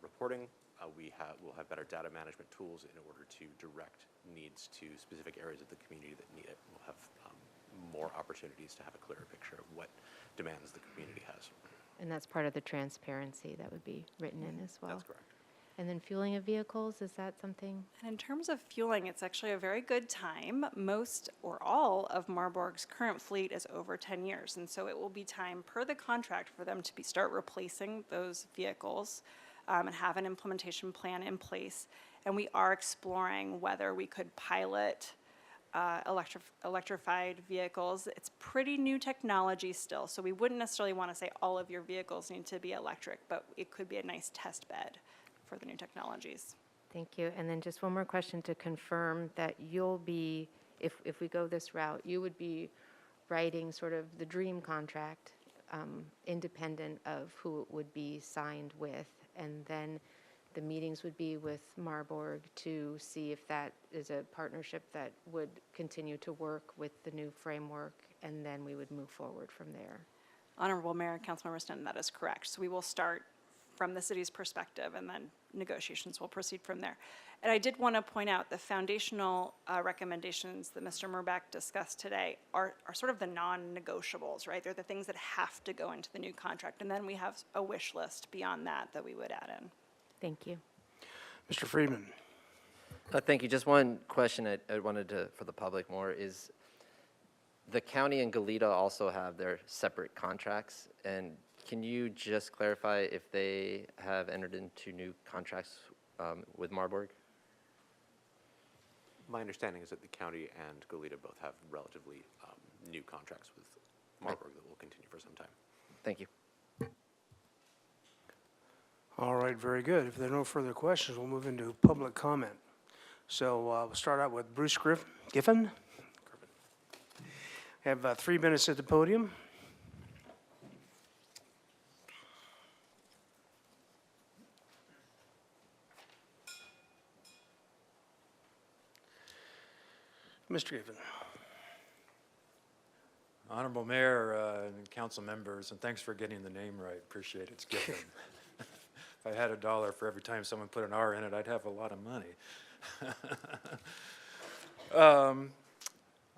reporting, we'll have better data management tools in order to direct needs to specific areas of the community that need it. We'll have more opportunities to have a clearer picture of what demands the community has. And that's part of the transparency that would be written in as well. That's correct. And then fueling of vehicles, is that something? And in terms of fueling, it's actually a very good time. Most or all of Marburg's current fleet is over 10 years, and so it will be time per the contract for them to start replacing those vehicles and have an implementation plan in place. And we are exploring whether we could pilot electrified vehicles. It's pretty new technology still, so we wouldn't necessarily want to say all of your vehicles need to be electric, but it could be a nice test bed for the new technologies. Thank you. And then just one more question to confirm that you'll be, if we go this route, you would be writing sort of the dream contract, independent of who it would be signed with, and then the meetings would be with Marburg to see if that is a partnership that would continue to work with the new framework, and then we would move forward from there. Honorable Mayor, Councilmember Stanton, that is correct. So we will start from the city's perspective, and then negotiations will proceed from there. And I did want to point out the foundational recommendations that Mr. Murbach discussed today are sort of the non-negotiables, right? They're the things that have to go into the new contract, and then we have a wish list beyond that we would add in. Thank you. Mr. Friedman. Thank you. Just one question I wanted to, for the public more, is the county and Goleta also have their separate contracts, and can you just clarify if they have entered into new contracts with Marburg? My understanding is that the county and Goleta both have relatively new contracts with Marburg that will continue for some time. Thank you. All right, very good. If there are no further questions, we'll move into public comment. So we'll start out with Bruce Giffen. Have 3 minutes at the podium. Mr. Giffen. Honorable Mayor and council members, and thanks for getting the name right. Appreciate it. It's Giffen. If I had $1 for every time someone put an R in it, I'd have a lot of money.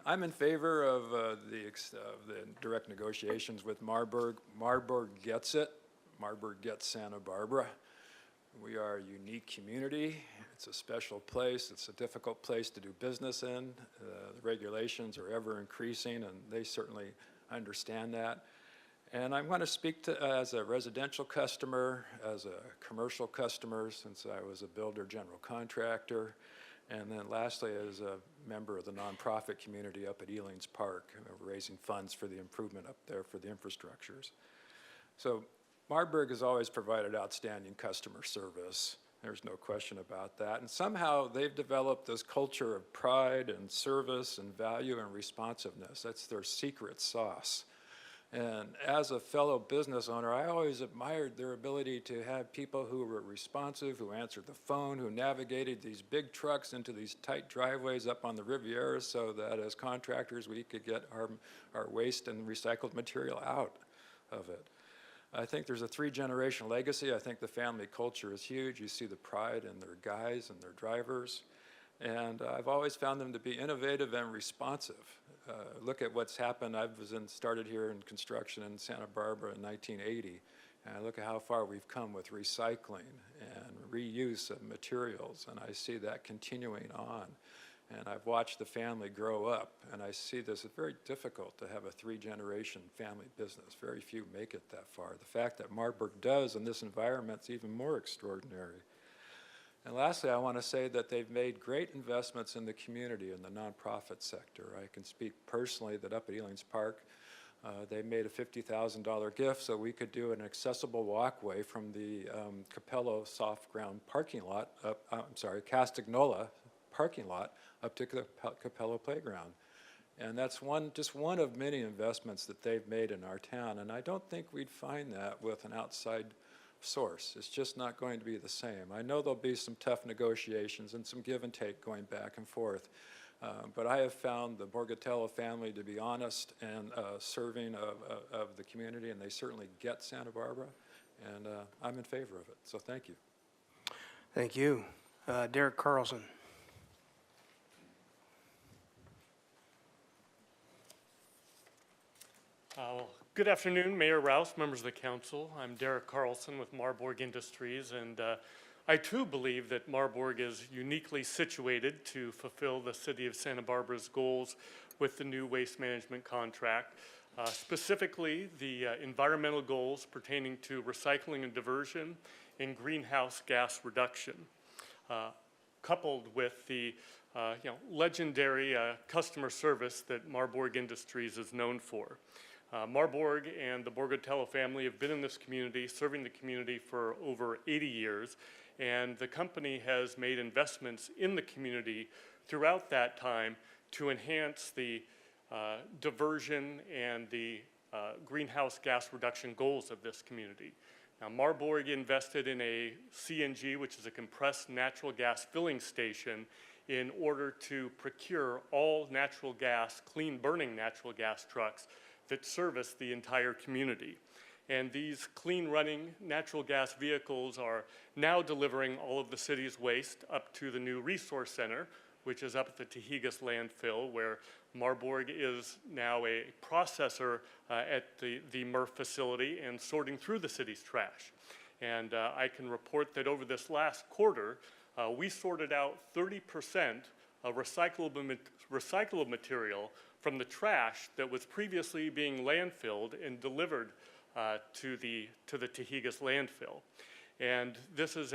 I'm in favor of the direct negotiations with Marburg. Marburg gets it. Marburg gets Santa Barbara. We are a unique community. It's a special place. It's a difficult place to do business in. The regulations are ever increasing, and they certainly understand that. And I'm going to speak to, as a residential customer, as a commercial customer, since I was a builder general contractor, and then lastly, as a member of the nonprofit community up at Elings Park, raising funds for the improvement up there for the infrastructures. So Marburg has always provided outstanding customer service. There's no question about that. And somehow they've developed this culture of pride and service and value and responsiveness. That's their secret sauce. And as a fellow business owner, I always admired their ability to have people who were responsive, who answered the phone, who navigated these big trucks into these tight driveways up on the Riviera so that as contractors we could get our waste and recycled material out of it. I think there's a 3-generation legacy. I think the family culture is huge. You see the pride in their guys and their drivers. And I've always found them to be innovative and responsive. Look at what's happened. I started here in construction in Santa Barbara in 1980. And I look at how far we've come with recycling and reuse of materials. And I see that continuing on. And I've watched the family grow up. And I see this as very difficult to have a 3-generation family business. Very few make it that far. The fact that Marburg does in this environment is even more extraordinary. And lastly, I want to say that they've made great investments in the community, in the nonprofit sector. I can speak personally that up at Elings Park, they made a $50,000 gift so we could do an accessible walkway from the Capello soft ground parking lot, Castagnola parking lot up to the Capello playground. And that's just one of many investments that they've made in our town. And I don't think we'd find that with an outside source. It's just not going to be the same. I know there'll be some tough negotiations and some give and take going back and forth. But I have found the Borgatello family to be honest and serving of the community, and they certainly get Santa Barbara, and I'm in favor of it. So thank you. Thank you. Derek Carlson. Good afternoon, Mayor Rouse, members of the council. I'm Derek Carlson with Marburg Industries, and I too believe that Marburg is uniquely situated to fulfill the City of Santa Barbara's goals with the new waste management contract, specifically the environmental goals pertaining to recycling and diversion and greenhouse gas reduction, coupled with the legendary customer service that Marburg Industries is known for. Marburg and the Borgatello family have been in this community, serving the community for over 80 years, and the company has made investments in the community throughout that time to enhance the diversion and the greenhouse gas reduction goals of this community. Now, Marburg invested in a CNG, which is a compressed natural gas filling station, in order to procure all natural gas, clean burning natural gas trucks that service the entire community. And these clean running natural gas vehicles are now delivering all of the city's waste up to the new resource center, which is up at the Tehigas landfill, where Marburg is now a processor at the MRF facility and sorting through the city's trash. And I can report that over this last quarter, we sorted out 30% of recyclable material from the trash that was previously being landfilled and delivered to the Tehigas landfill. And this is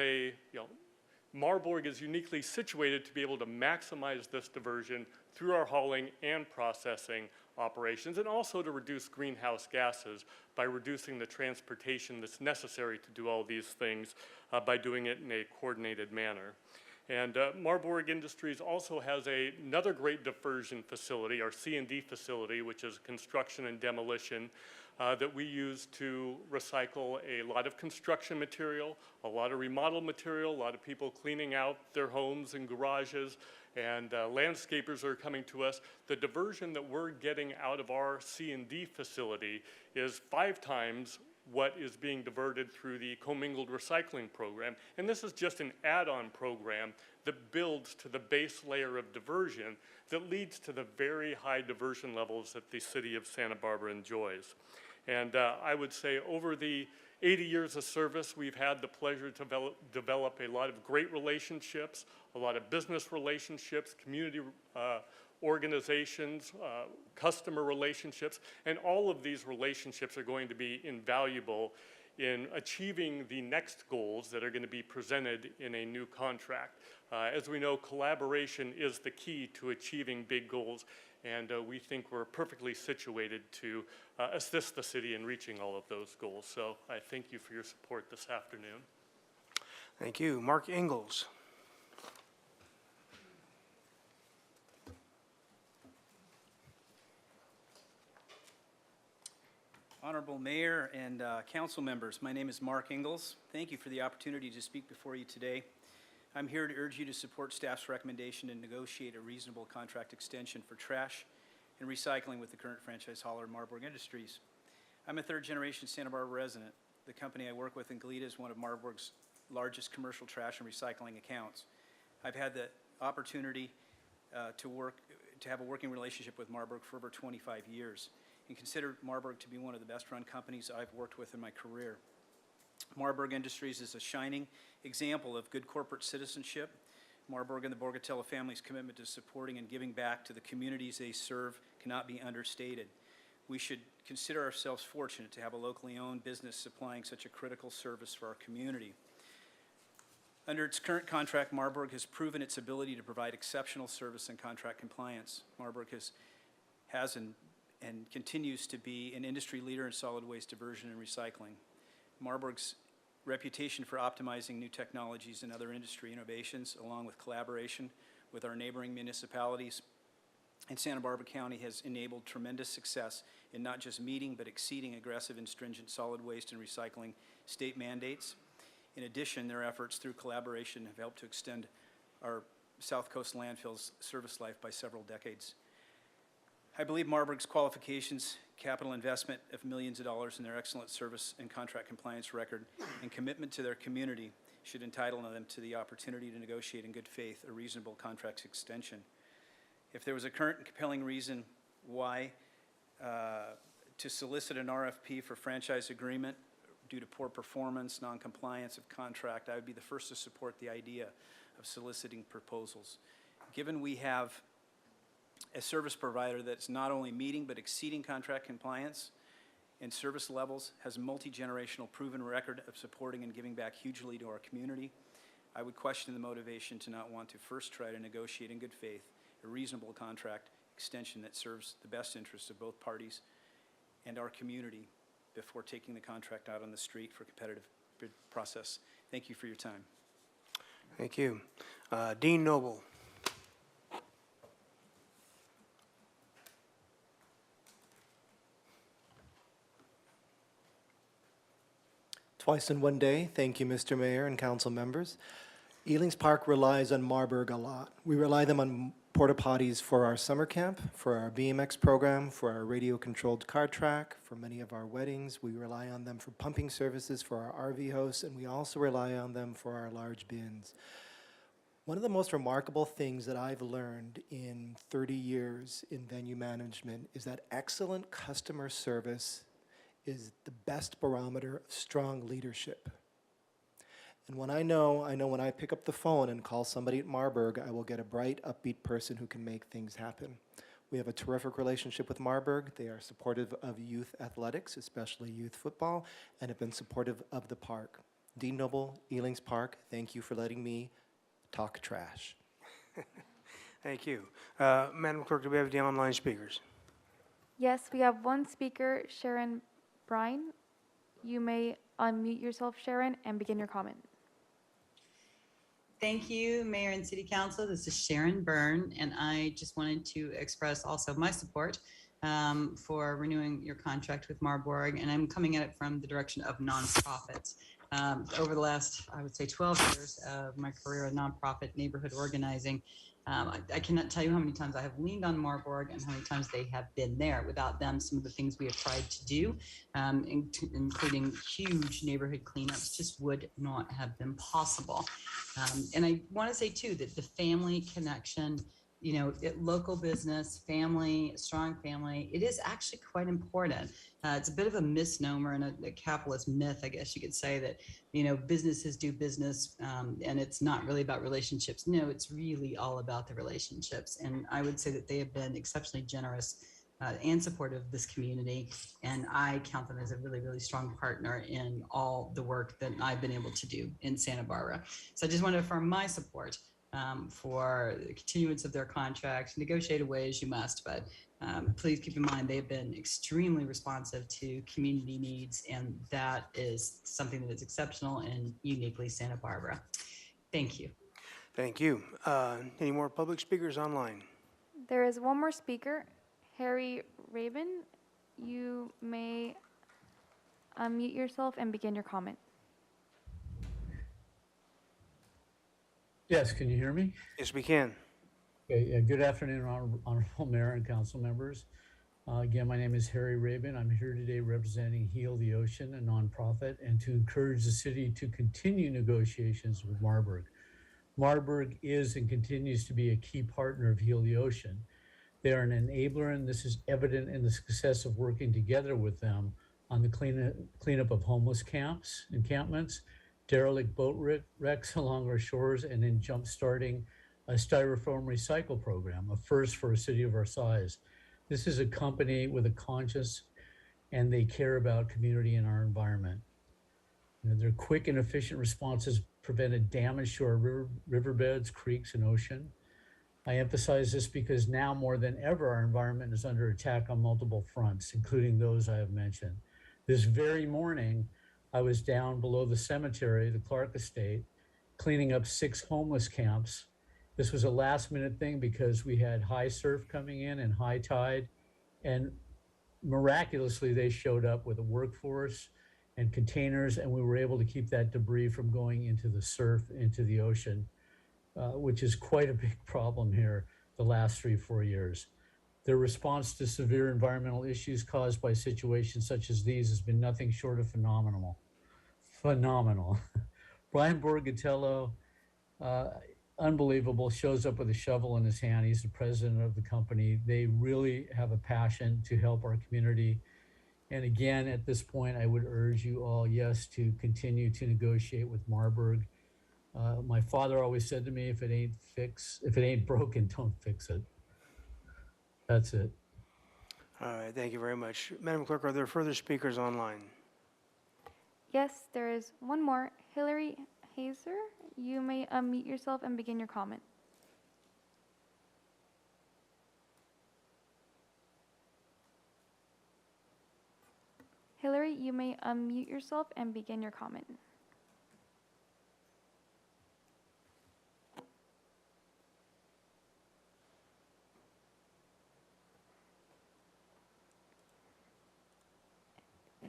Marburg is uniquely situated to be able to maximize this diversion through our hauling and processing operations, and also to reduce greenhouse gases by reducing the transportation that's necessary to do all these things by doing it in a coordinated manner. And Marburg Industries also has another great diversion facility, our C&D facility, which is construction and demolition, that we use to recycle a lot of construction material, a lot of remodel material, a lot of people cleaning out their homes and garages, and landscapers are coming to us. The diversion that we're getting out of our C&D facility is 5 times what is being diverted through the commingled recycling program. And this is just an add-on program that builds to the base layer of diversion that leads to the very high diversion levels that the city of Santa Barbara enjoys. And I would say over the 80 years of service, we've had the pleasure to develop a lot of great relationships, a lot of business relationships, community organizations, customer relationships, and all of these relationships are going to be invaluable in achieving the next goals that are going to be presented in a new contract. As we know, collaboration is the key to achieving big goals, and we think we're perfectly situated to assist the city in reaching all of those goals. So I thank you for your support this afternoon. Thank you. Mark Ingalls. Honorable Mayor and council members, my name is Mark Ingalls. Thank you for the opportunity to speak before you today. I'm here to urge you to support staff's recommendation and negotiate a reasonable contract extension for trash and recycling with the current franchise hauler, Marburg Industries. I'm a third-generation Santa Barbara resident. The company I work with in Goleta is one of Marburg's largest commercial trash and recycling accounts. I've had the opportunity to have a working relationship with Marburg for over 25 years. And consider Marburg to be one of the best-run companies I've worked with in my career. Marburg Industries is a shining example of good corporate citizenship. Marburg and the Borgatello family's commitment to supporting and giving back to the communities they serve cannot be understated. We should consider ourselves fortunate to have a locally owned business supplying such a critical service for our community. Under its current contract, Marburg has proven its ability to provide exceptional service and contract compliance. Marburg has and continues to be an industry leader in solid waste diversion and recycling. Marburg's reputation for optimizing new technologies and other industry innovations, along with collaboration with our neighboring municipalities in Santa Barbara County, has enabled tremendous success in not just meeting but exceeding aggressive and stringent solid waste and recycling state mandates. In addition, their efforts through collaboration have helped to extend our South Coast landfill's service life by several decades. I believe Marburg's qualifications, capital investment of millions of dollars in their excellent service and contract compliance record, and commitment to their community should entitle them to the opportunity to negotiate in good faith a reasonable contract extension. If there was a current and compelling reason why to solicit an RFP for franchise agreement due to poor performance, non-compliance of contract, I would be the first to support the idea of soliciting proposals. Given we have a service provider that's not only meeting but exceeding contract compliance and service levels, has a multi-generational proven record of supporting and giving back hugely to our community, I would question the motivation to not want to first try to negotiate in good faith a reasonable contract extension that serves the best interests of both parties and our community before taking the contract out on the street for competitive bid process. Thank you for your time. Thank you. Dean Noble. Twice in one day. Thank you, Mr. Mayor and council members. Ealings Park relies on Marburg a lot. We rely them on porta potties for our summer camp, for our BMX program, for our radio-controlled car track, for many of our weddings. We rely on them for pumping services for our RV hosts, and we also rely on them for our large bins. One of the most remarkable things that I've learned in 30 years in venue management is that excellent customer service is the best barometer of strong leadership. And when I know when I pick up the phone and call somebody at Marburg, I will get a bright, upbeat person who can make things happen. We have a terrific relationship with Marburg. They are supportive of youth athletics, especially youth football, and have been supportive of the park. Dean Noble, Ealings Park, thank you for letting me talk trash. Thank you. Madam Clerk, do we have the online speakers? Yes, we have one speaker, Sharon Brine. You may unmute yourself, Sharon, and begin your comment. Thank you, Mayor and City Council. This is Sharon Byrne, and I just wanted to express also my support for renewing your contract with Marburg, and I'm coming at it from the direction of nonprofits. Over the last, I would say, 12 years of my career in nonprofit neighborhood organizing, I cannot tell you how many times I have leaned on Marburg and how many times they have been there. Without them, some of the things we have tried to do, including huge neighborhood cleanups, just would not have been possible. And I want to say, too, that the family connection, you know, local business, family, strong family, it is actually quite important. It's a bit of a misnomer and a capitalist myth, I guess you could say, that, you know, businesses do business and it's not really about relationships. No, it's really all about the relationships. And I would say that they have been exceptionally generous and supportive of this community. And I count them as a really, really strong partner in all the work that I've been able to do in Santa Barbara. So I just want to affirm my support for the continuance of their contract. Negotiate away as you must, but please keep in mind they've been extremely responsive to community needs, and that is something that is exceptional and uniquely Santa Barbara. Thank you. Thank you. Any more public speakers online? There is one more speaker, Harry Rabin. You may unmute yourself and begin your comment. Yes, can you hear me? Yes, we can. Okay, yeah, good afternoon, Honorable Mayor and Council members. Again, my name is Harry Rabin. I'm here today representing Heal the Ocean, a nonprofit, and to encourage the city to continue negotiations with Marburg. Marburg is and continues to be a key partner of Heal the Ocean. They are an enabler, and this is evident in the success of working together with them on the cleanup of homeless encampments, derelict boat wrecks along our shores, and in jump-starting a styrofoam recycle program, a first for a city of our size. This is a company with a conscience, and they care about community and our environment. You know, their quick and efficient responses prevented damage to our riverbeds, creeks, and ocean. I emphasize this because now more than ever, our environment is under attack on multiple fronts, including those I have mentioned. This very morning, I was down below the cemetery, the Clark Estate, cleaning up 6 homeless camps. This was a last minute thing because we had high surf coming in and high tide, and miraculously they showed up with a workforce and containers, and we were able to keep that debris from going into the surf, into the ocean, which is quite a big problem here the last 3-4 years. Their response to severe environmental issues caused by situations such as these has been nothing short of phenomenal. Phenomenal. Brian Borgatello, unbelievable, shows up with a shovel in his hand. He's the president of the company. They really have a passion to help our community. And again, at this point, I would urge you all, yes, to continue to negotiate with Marburg. My father always said to me, if it ain't broken, don't fix it. That's it. All right, thank you very much. Madam Clerk, are there further speakers online? Yes, there is one more. Hillary Hazer, you may unmute yourself and begin your comment. Hillary, you may unmute yourself and begin your comment.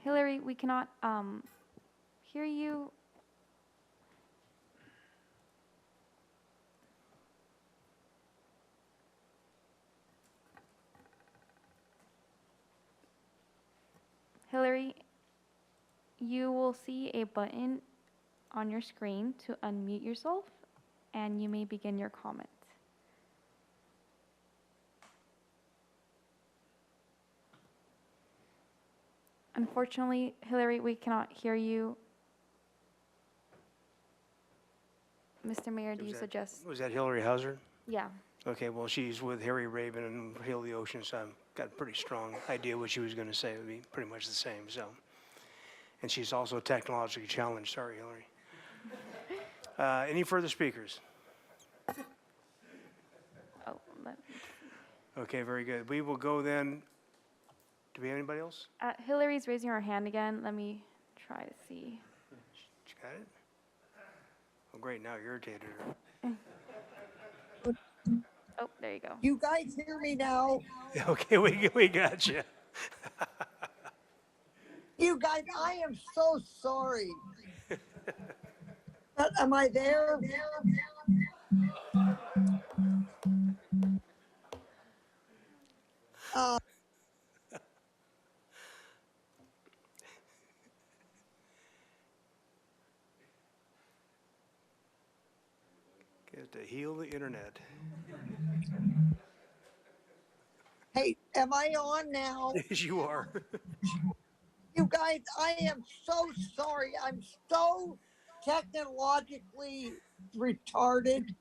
Hillary, we cannot hear you. Hillary, you will see a button on your screen to unmute yourself, and you may begin your comment. Unfortunately, Hillary, we cannot hear you. Mr. Mayor, do you suggest? Was that Hillary Hauser? Yeah. Okay, well, she's with Harry Rabin and Heal the Ocean, so I've got a pretty strong idea what she was going to say. It would be pretty much the same, so. And she's also technologically challenged. Sorry, Hillary. Any further speakers? Oh, Okay, very good. We will go then. Do we have anybody else? Hillary's raising her hand again. Let me try to see. She got it? Oh, great, now you irritated her. Oh, there you go. You guys hear me now? Okay, we got you. You guys, I am so sorry. But am I there? Get to heal the internet. Hey, am I on now? Yes, you are. You guys, I am so sorry. I'm so technologically retarded.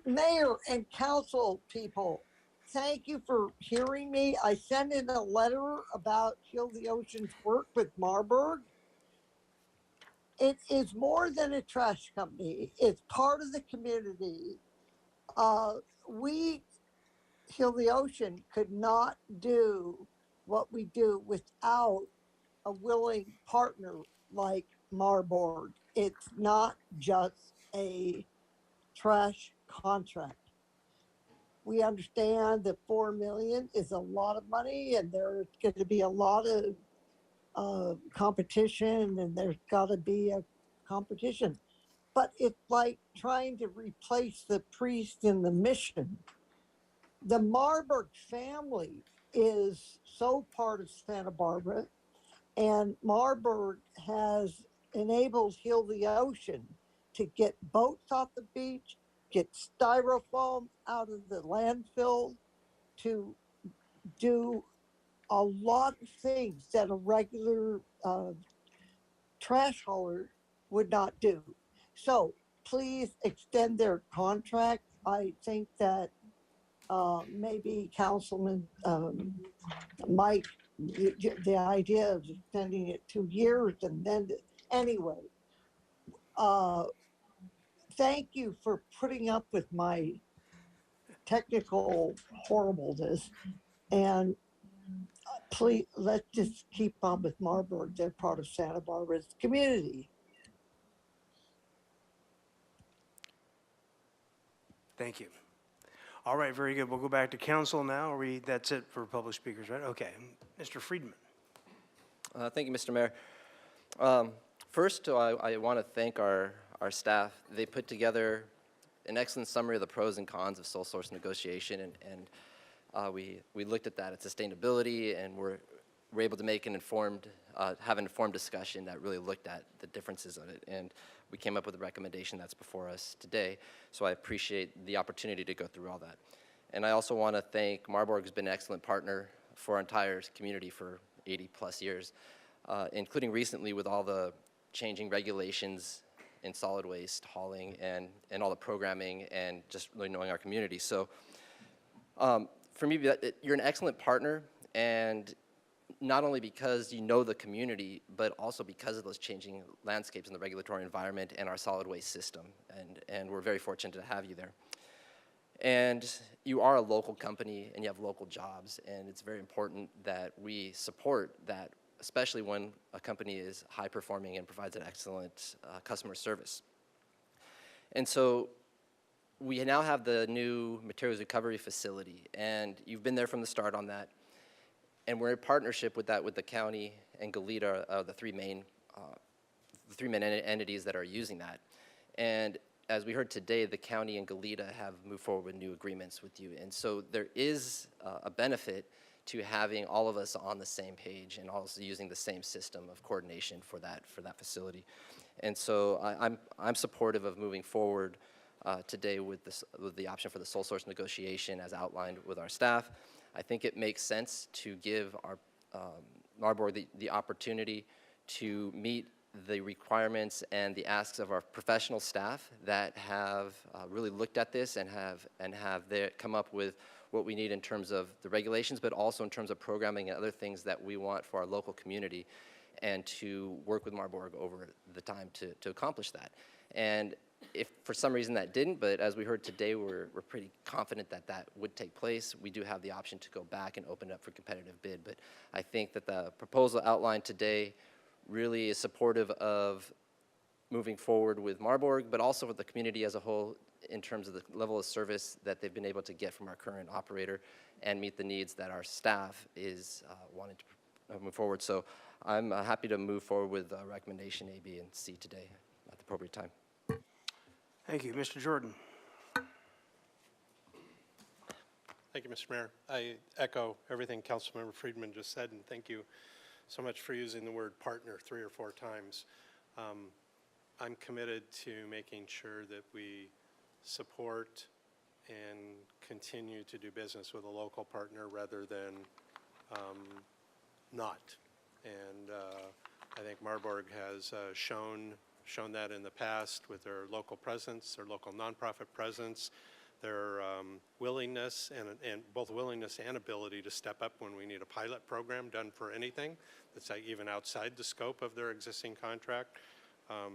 Mayor and council people, thank you for hearing me. I sent in a letter about Heal the Ocean's work with Marburg. It is more than a trash company. It's part of the community. We, Heal the Ocean, could not do what we do without a willing partner like Marburg. It's not just a trash contract. We understand that 4 million is a lot of money, and there's going to be a lot of competition, and there's got to be a competition. But it's like trying to replace the priest in the mission. The Marburg family is so part of Santa Barbara, and Marburg has enabled Heal the Ocean to get boats off the beach, get styrofoam out of the landfill, to do a lot of things that a regular trash hauler would not do. So please extend their contract. I think that maybe Councilman Mike the idea of extending it 2 years and then, anyway, thank you for putting up with my technical horribleness. And please, let's just keep on with Marburg. They're part of Santa Barbara's community. Thank you. All right, very good. We'll go back to council now. That's it for public speakers, right? Okay. Mr. Friedman. Thank you, Mr. Mayor. First, I want to thank our staff. They put together an excellent summary of the pros and cons of sole source negotiation, and we looked at that at sustainability, and we're able to make an have an informed discussion that really looked at the differences of it, and we came up with a recommendation that's before us today. So I appreciate the opportunity to go through all that. And I also want to thank Marburg, who's been an excellent partner for our entire community for 80 plus years, including recently with all the changing regulations in solid waste hauling and all the programming and just really knowing our community. So for me, you're an excellent partner, and not only because you know the community, but also because of those changing landscapes in the regulatory environment and our solid waste system. And we're very fortunate to have you there. And you are a local company and you have local jobs, and it's very important that we support that, especially when a company is high performing and provides an excellent customer service. And so we now have the new materials recovery facility, and you've been there from the start on that. And we're in partnership with that with the county and Goleta, the three main entities that are using that. And as we heard today, the county and Goleta have moved forward with new agreements with you. And so there is a benefit to having all of us on the same page and also using the same system of coordination for that facility. And so I'm supportive of moving forward today with the option for the sole source negotiation as outlined with our staff. I think it makes sense to give our Marburg the opportunity to meet the requirements and the asks of our professional staff that have really looked at this and have come up with what we need in terms of the regulations, but also in terms of programming and other things that we want for our local community, and to work with Marburg over the time to accomplish that. And if for some reason that didn't, but as we heard today, we're pretty confident that that would take place. We do have the option to go back and open it up for competitive bid. But I think that the proposal outlined today really is supportive of moving forward with Marburg, but also with the community as a whole in terms of the level of service that they've been able to get from our current operator and meet the needs that our staff is wanting to move forward. So I'm happy to move forward with recommendation A, B, and C today at the appropriate time. Thank you. Mr. Jordan. Thank you, Mr. Mayor. I echo everything Councilmember Friedman just said, and thank you so much for using the word partner 3 or 4 times. I'm committed to making sure that we support and continue to do business with a local partner rather than not. And I think Marburg has shown that in the past with their local presence, their local nonprofit presence, their willingness and both willingness and ability to step up when we need a pilot program done for anything that's even outside the scope of their existing contract. I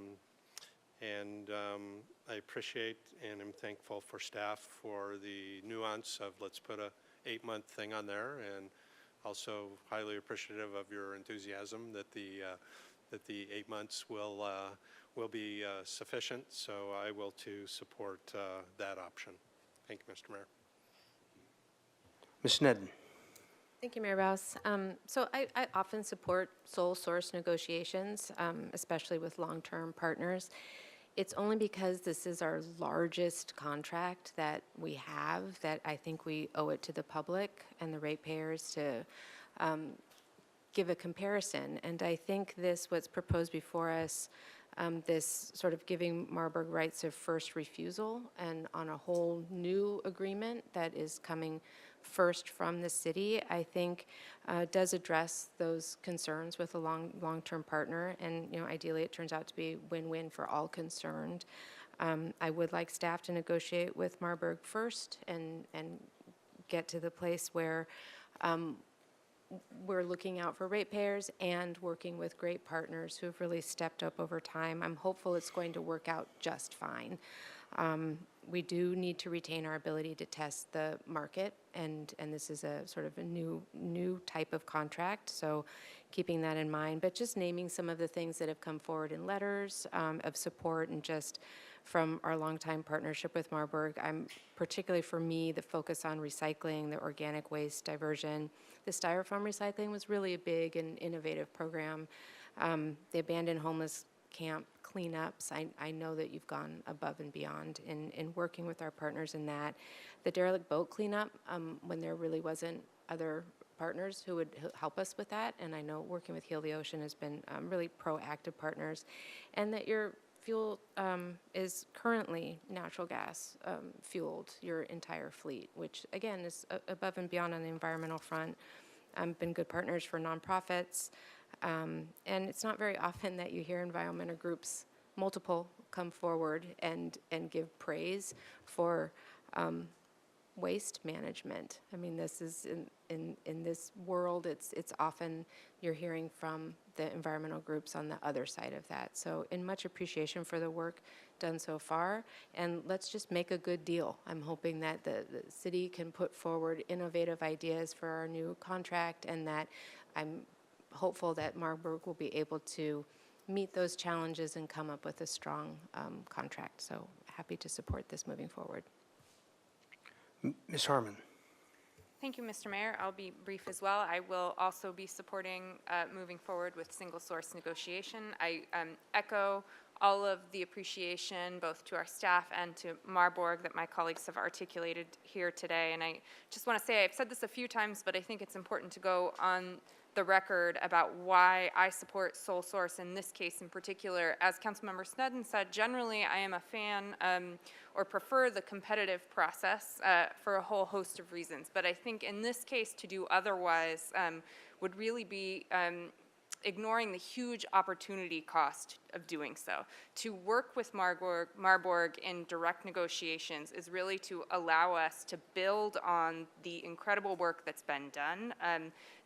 appreciate and am thankful for staff for the nuance of let's put a 8-month thing on there, and also highly appreciative of your enthusiasm that the 8 months will be sufficient. So I will too support that option. Thank you, Mr. Mayor. Ms. Sneddon. Thank you, Mayor Rouse. So I often support sole source negotiations, especially with long-term partners. It's only because this is our largest contract that we have that I think we owe it to the public and the ratepayers to give a comparison. And I think what's proposed before us, this sort of giving Marburg rights of first refusal and on a whole new agreement that is coming first from the city, I think does address those concerns with a long-term partner. And ideally it turns out to be win-win for all concerned. I would like staff to negotiate with Marburg first and get to the place where we're looking out for ratepayers and working with great partners who have really stepped up over time. I'm hopeful it's going to work out just fine. We do need to retain our ability to test the market, and this is a sort of a new type of contract, so keeping that in mind. But just naming some of the things that have come forward in letters of support, and just from our longtime partnership with Marburg. I'm particularly, for me, the focus on recycling, the organic waste diversion. The styrofoam recycling was really a big and innovative program. The abandoned homeless camp cleanups, I know that you've gone above and beyond in working with our partners in that. The derelict boat cleanup, when there really wasn't other partners who would help us with that, and I know working with Heal the Ocean has been really proactive partners, and that your fuel is currently natural gas fueled, your entire fleet, which again is above and beyond on the environmental front. Been good partners for nonprofits. And it's not very often that you hear environmental groups, multiple, come forward and give praise for waste management. I mean, this is in this world, it's often you're hearing from the environmental groups on the other side of that. So in much appreciation for the work done so far, and let's just make a good deal. I'm hoping that the city can put forward innovative ideas for our new contract, and that I'm hopeful that Marburg will be able to meet those challenges and come up with a strong contract. So happy to support this moving forward. Ms. Harmon. Thank you, Mr. Mayor. I'll be brief as well. I will also be supporting moving forward with single source negotiation. I echo all of the appreciation both to our staff and to Marburg that my colleagues have articulated here today. And I just want to say, I've said this a few times, but I think it's important to go on the record about why I support sole source in this case in particular. As Councilmember Snedden said, generally I am a fan or prefer the competitive process for a whole host of reasons. But I think in this case to do otherwise would really be ignoring the huge opportunity cost of doing so. To work with Marburg in direct negotiations is really to allow us to build on the incredible work that's been done.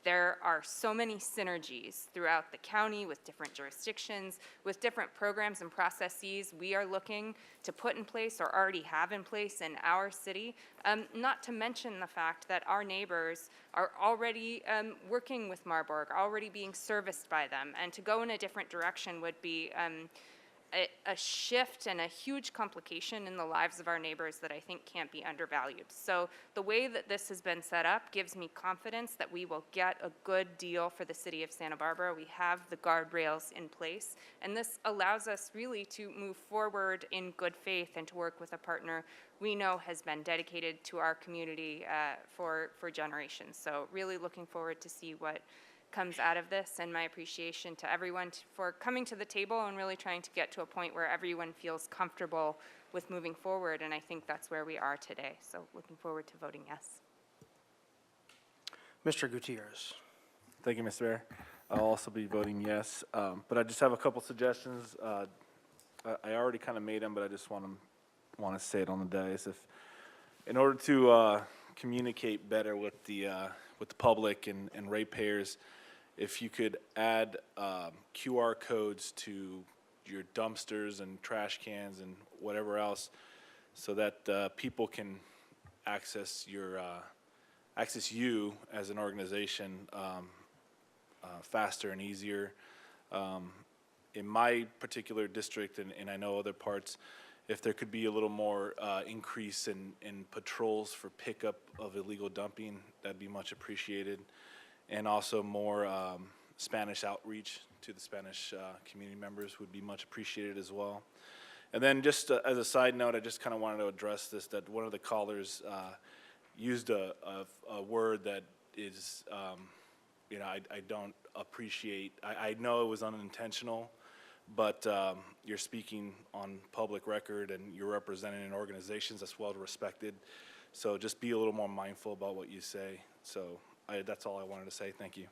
There are so many synergies throughout the county with different jurisdictions, with different programs and processes we are looking to put in place or already have in place in our city, not to mention the fact that our neighbors are already working with Marburg, already being serviced by them, and to go in a different direction would be a shift and a huge complication in the lives of our neighbors that I think can't be undervalued. So the way that this has been set up gives me confidence that we will get a good deal for the city of Santa Barbara. We have the guardrails in place, and this allows us really to move forward in good faith and to work with a partner we know has been dedicated to our community for generations. So really looking forward to see what comes out of this, and my appreciation to everyone for coming to the table and really trying to get to a point where everyone feels comfortable with moving forward, and I think that's where we are today. So looking forward to voting yes. Mr. Gutierrez. Thank you, Mr. Mayor. I'll also be voting yes, but I just have a couple suggestions. I already kind of made them, but I just want to say it on the dais. If, in order to communicate better with the public and ratepayers, if you could add QR codes to your dumpsters and trash cans and whatever else, so that people can access you as an organization faster and easier. In my particular district, and I know other parts, if there could be a little more increase in patrols for pickup of illegal dumping, that'd be much appreciated. And also more Spanish outreach to the Spanish community members would be much appreciated as well. And then just as a side note, I just kind of wanted to address this, that one of the callers used a word that is, I don't appreciate. I know it was unintentional, but you're speaking on public record and you're representing organizations that's well respected. So just be a little more mindful about what you say. So that's all I wanted to say. Thank you.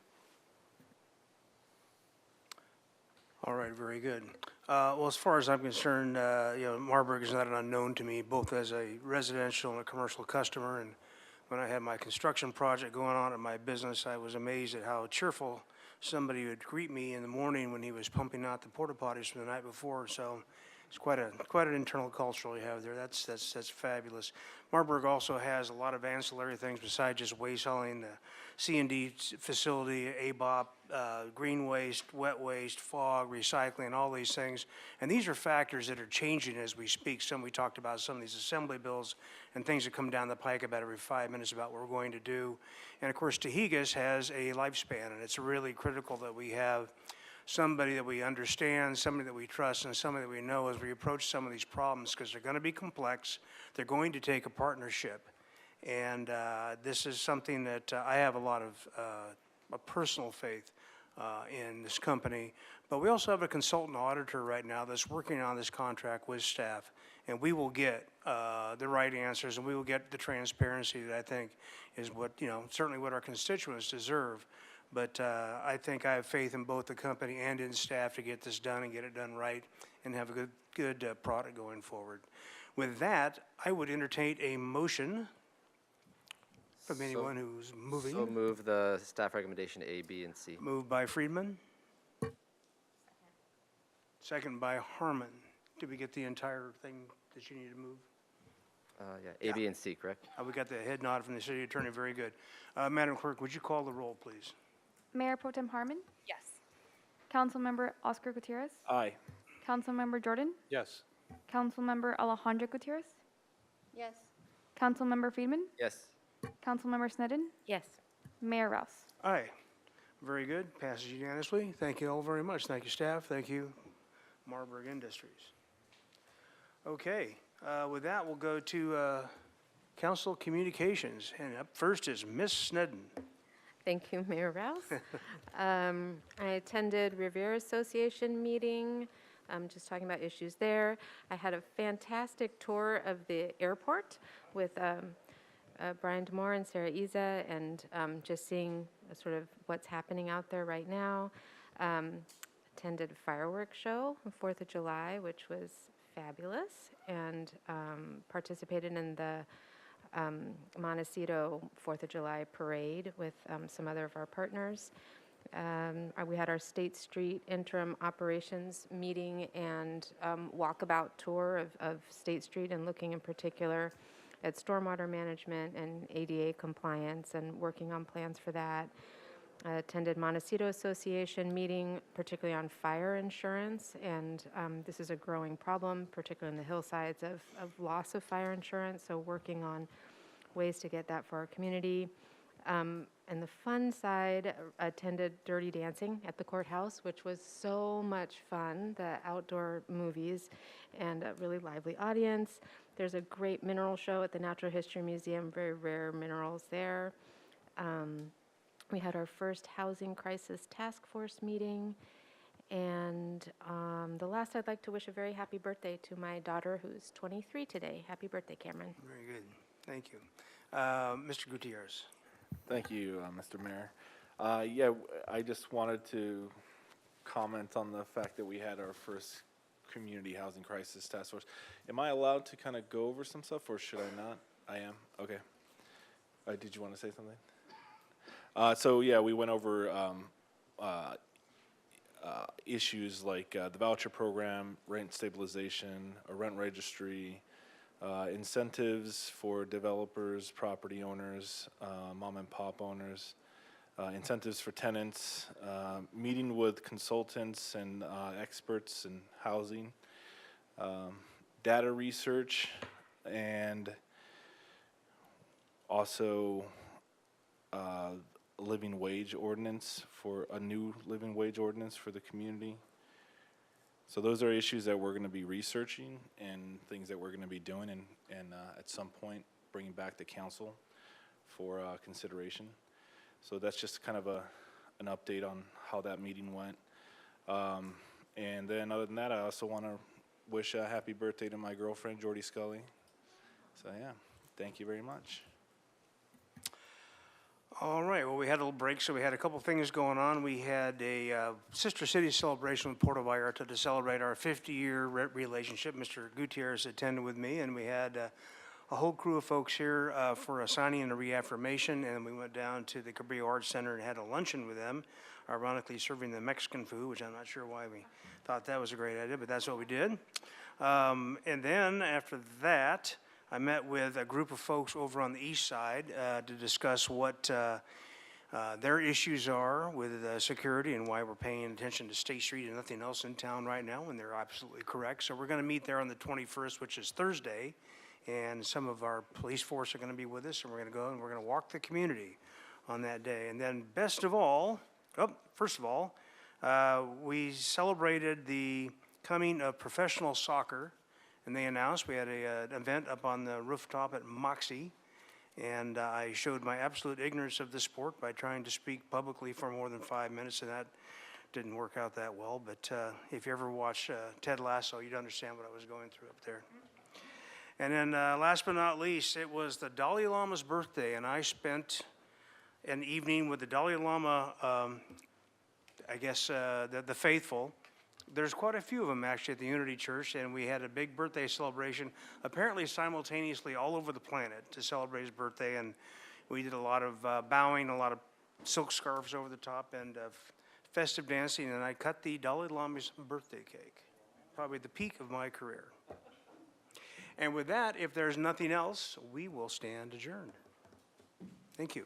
All right, very good. Well, as far as I'm concerned, Marburg is not an unknown to me, both as a residential and a commercial customer. And when I had my construction project going on at my business, I was amazed at how cheerful somebody would greet me in the morning when he was pumping out the porta potties from the night before. So it's quite an internal culture you have there. That's fabulous. Marburg also has a lot of ancillary things besides just waste hauling, the C&D facility, ABOP, green waste, wet waste, fog, recycling, all these things. And these are factors that are changing as we speak. We talked about some of these assembly bills and things that come down the pike about every 5 minutes about what we're going to do. And of course, Tahigas has a lifespan, and it's really critical that we have somebody that we understand, somebody that we trust, and somebody that we know as we approach some of these problems, because they're going to be complex. They're going to take a partnership. And this is something that I have a lot of a personal faith in this company. But we also have a consultant auditor right now that's working on this contract with staff. And we will get the right answers, and we will get the transparency that I think is what, certainly what our constituents deserve. But I think I have faith in both the company and in staff to get this done and get it done right and have a good product going forward. With that, I would entertain a motion from anyone who's moving. So move the staff recommendation A, B, and C. Moved by Friedman. Second by Harmon. Did we get the entire thing that you need to move? Yeah, A, B, and C, correct? We got the head nod from the city attorney. Very good. Madam Clerk, would you call the roll, please? Mayor Pro Tem Harmon, Yes. Councilmember Oscar Gutierrez, Aye. Councilmember Jordan, Yes. Councilmember Alejandra Gutierrez, Yes. Councilmember Friedman, Yes. Councilmember Sneddon, Yes. Mayor Rouse. Aye. Very good. Passes unanimously. Thank you all very much. Thank you, staff. Thank you, Marburg Industries. Okay, with that, we'll go to council communications. And up first is Ms. Sneddon. Thank you, Mayor Rouse. I attended Revere Association meeting, just talking about issues there. I had a fantastic tour of the airport with Brian DeMore and Sarah Iza, and just seeing sort of what's happening out there right now. Attended a fireworks show on 4th of July, which was fabulous, and participated in the Montecito 4th of July parade with some other of our partners. We had our State Street interim operations meeting and walkabout tour of State Street, and looking in particular at stormwater management and ADA compliance and working on plans for that. I attended Montecito Association meeting, particularly on fire insurance, and this is a growing problem, particularly in the hillsides of loss of fire insurance, so working on ways to get that for our community. And the fun side, attended Dirty Dancing at the courthouse, which was so much fun, the outdoor movies, and a really lively audience. There's a great mineral show at the Natural History Museum, very rare minerals there. We had our first Housing Crisis Task Force meeting. And the last, I'd like to wish a very happy birthday to my daughter, who's 23 today. Happy birthday, Cameron. Very good. Thank you. Mr. Gutierrez. Thank you, Mr. Mayor. Yeah, I just wanted to comment on the fact that we had our first Community Housing Crisis Task Force. Am I allowed to kind of go over some stuff, or should I not? I am? Okay. Did you want to say something? So, yeah, we went over issues like the voucher program, rent stabilization, a rent registry, incentives for developers, property owners, mom and pop owners, incentives for tenants, meeting with consultants and experts in housing, data research, and also living wage ordinance, for a new living wage ordinance for the community. So those are issues that we're going to be researching and things that we're going to be doing, and at some point bringing back to council for consideration. So that's just kind of an update on how that meeting went. And then other than that, I also want to wish a happy birthday to my girlfriend, Jordy Scully. So yeah, thank you very much. All right, well, we had a little break, so we had a couple things going on. We had a Sister City celebration with Puerto Vallarta to celebrate our 50-year relationship. Mr. Gutierrez attended with me, and we had a whole crew of folks here for a signing and a reaffirmation, and we went down to the Cabrillo Arts Center and had a luncheon with them, ironically serving them Mexican food, which I'm not sure why we thought that was a great idea, but that's what we did. And then after that, I met with a group of folks over on the east side to discuss what their issues are with security and why we're paying attention to State Street and nothing else in town right now, and they're absolutely correct. So we're going to meet there on the 21st, which is Thursday, and some of our police force are going to be with us, and we're going to go and we're going to walk the community on that day. And then best of all, first of all, we celebrated the coming of professional soccer, and they announced we had an event up on the rooftop at Moxie. And I showed my absolute ignorance of the sport by trying to speak publicly for more than 5 minutes, and that didn't work out that well. But if you ever watch Ted Lasso, you'd understand what I was going through up there. And then last but not least, it was the Dalai Lama's birthday, and I spent an evening with the Dalai Lama, I guess the faithful. There's quite a few of them actually at the Unity Church, and we had a big birthday celebration, apparently simultaneously all over the planet to celebrate his birthday, and we did a lot of bowing, a lot of silk scarves over the top, and festive dancing, and I cut the Dalai Lama's birthday cake, probably the peak of my career. And with that, if there's nothing else, we will stand adjourned. Thank you.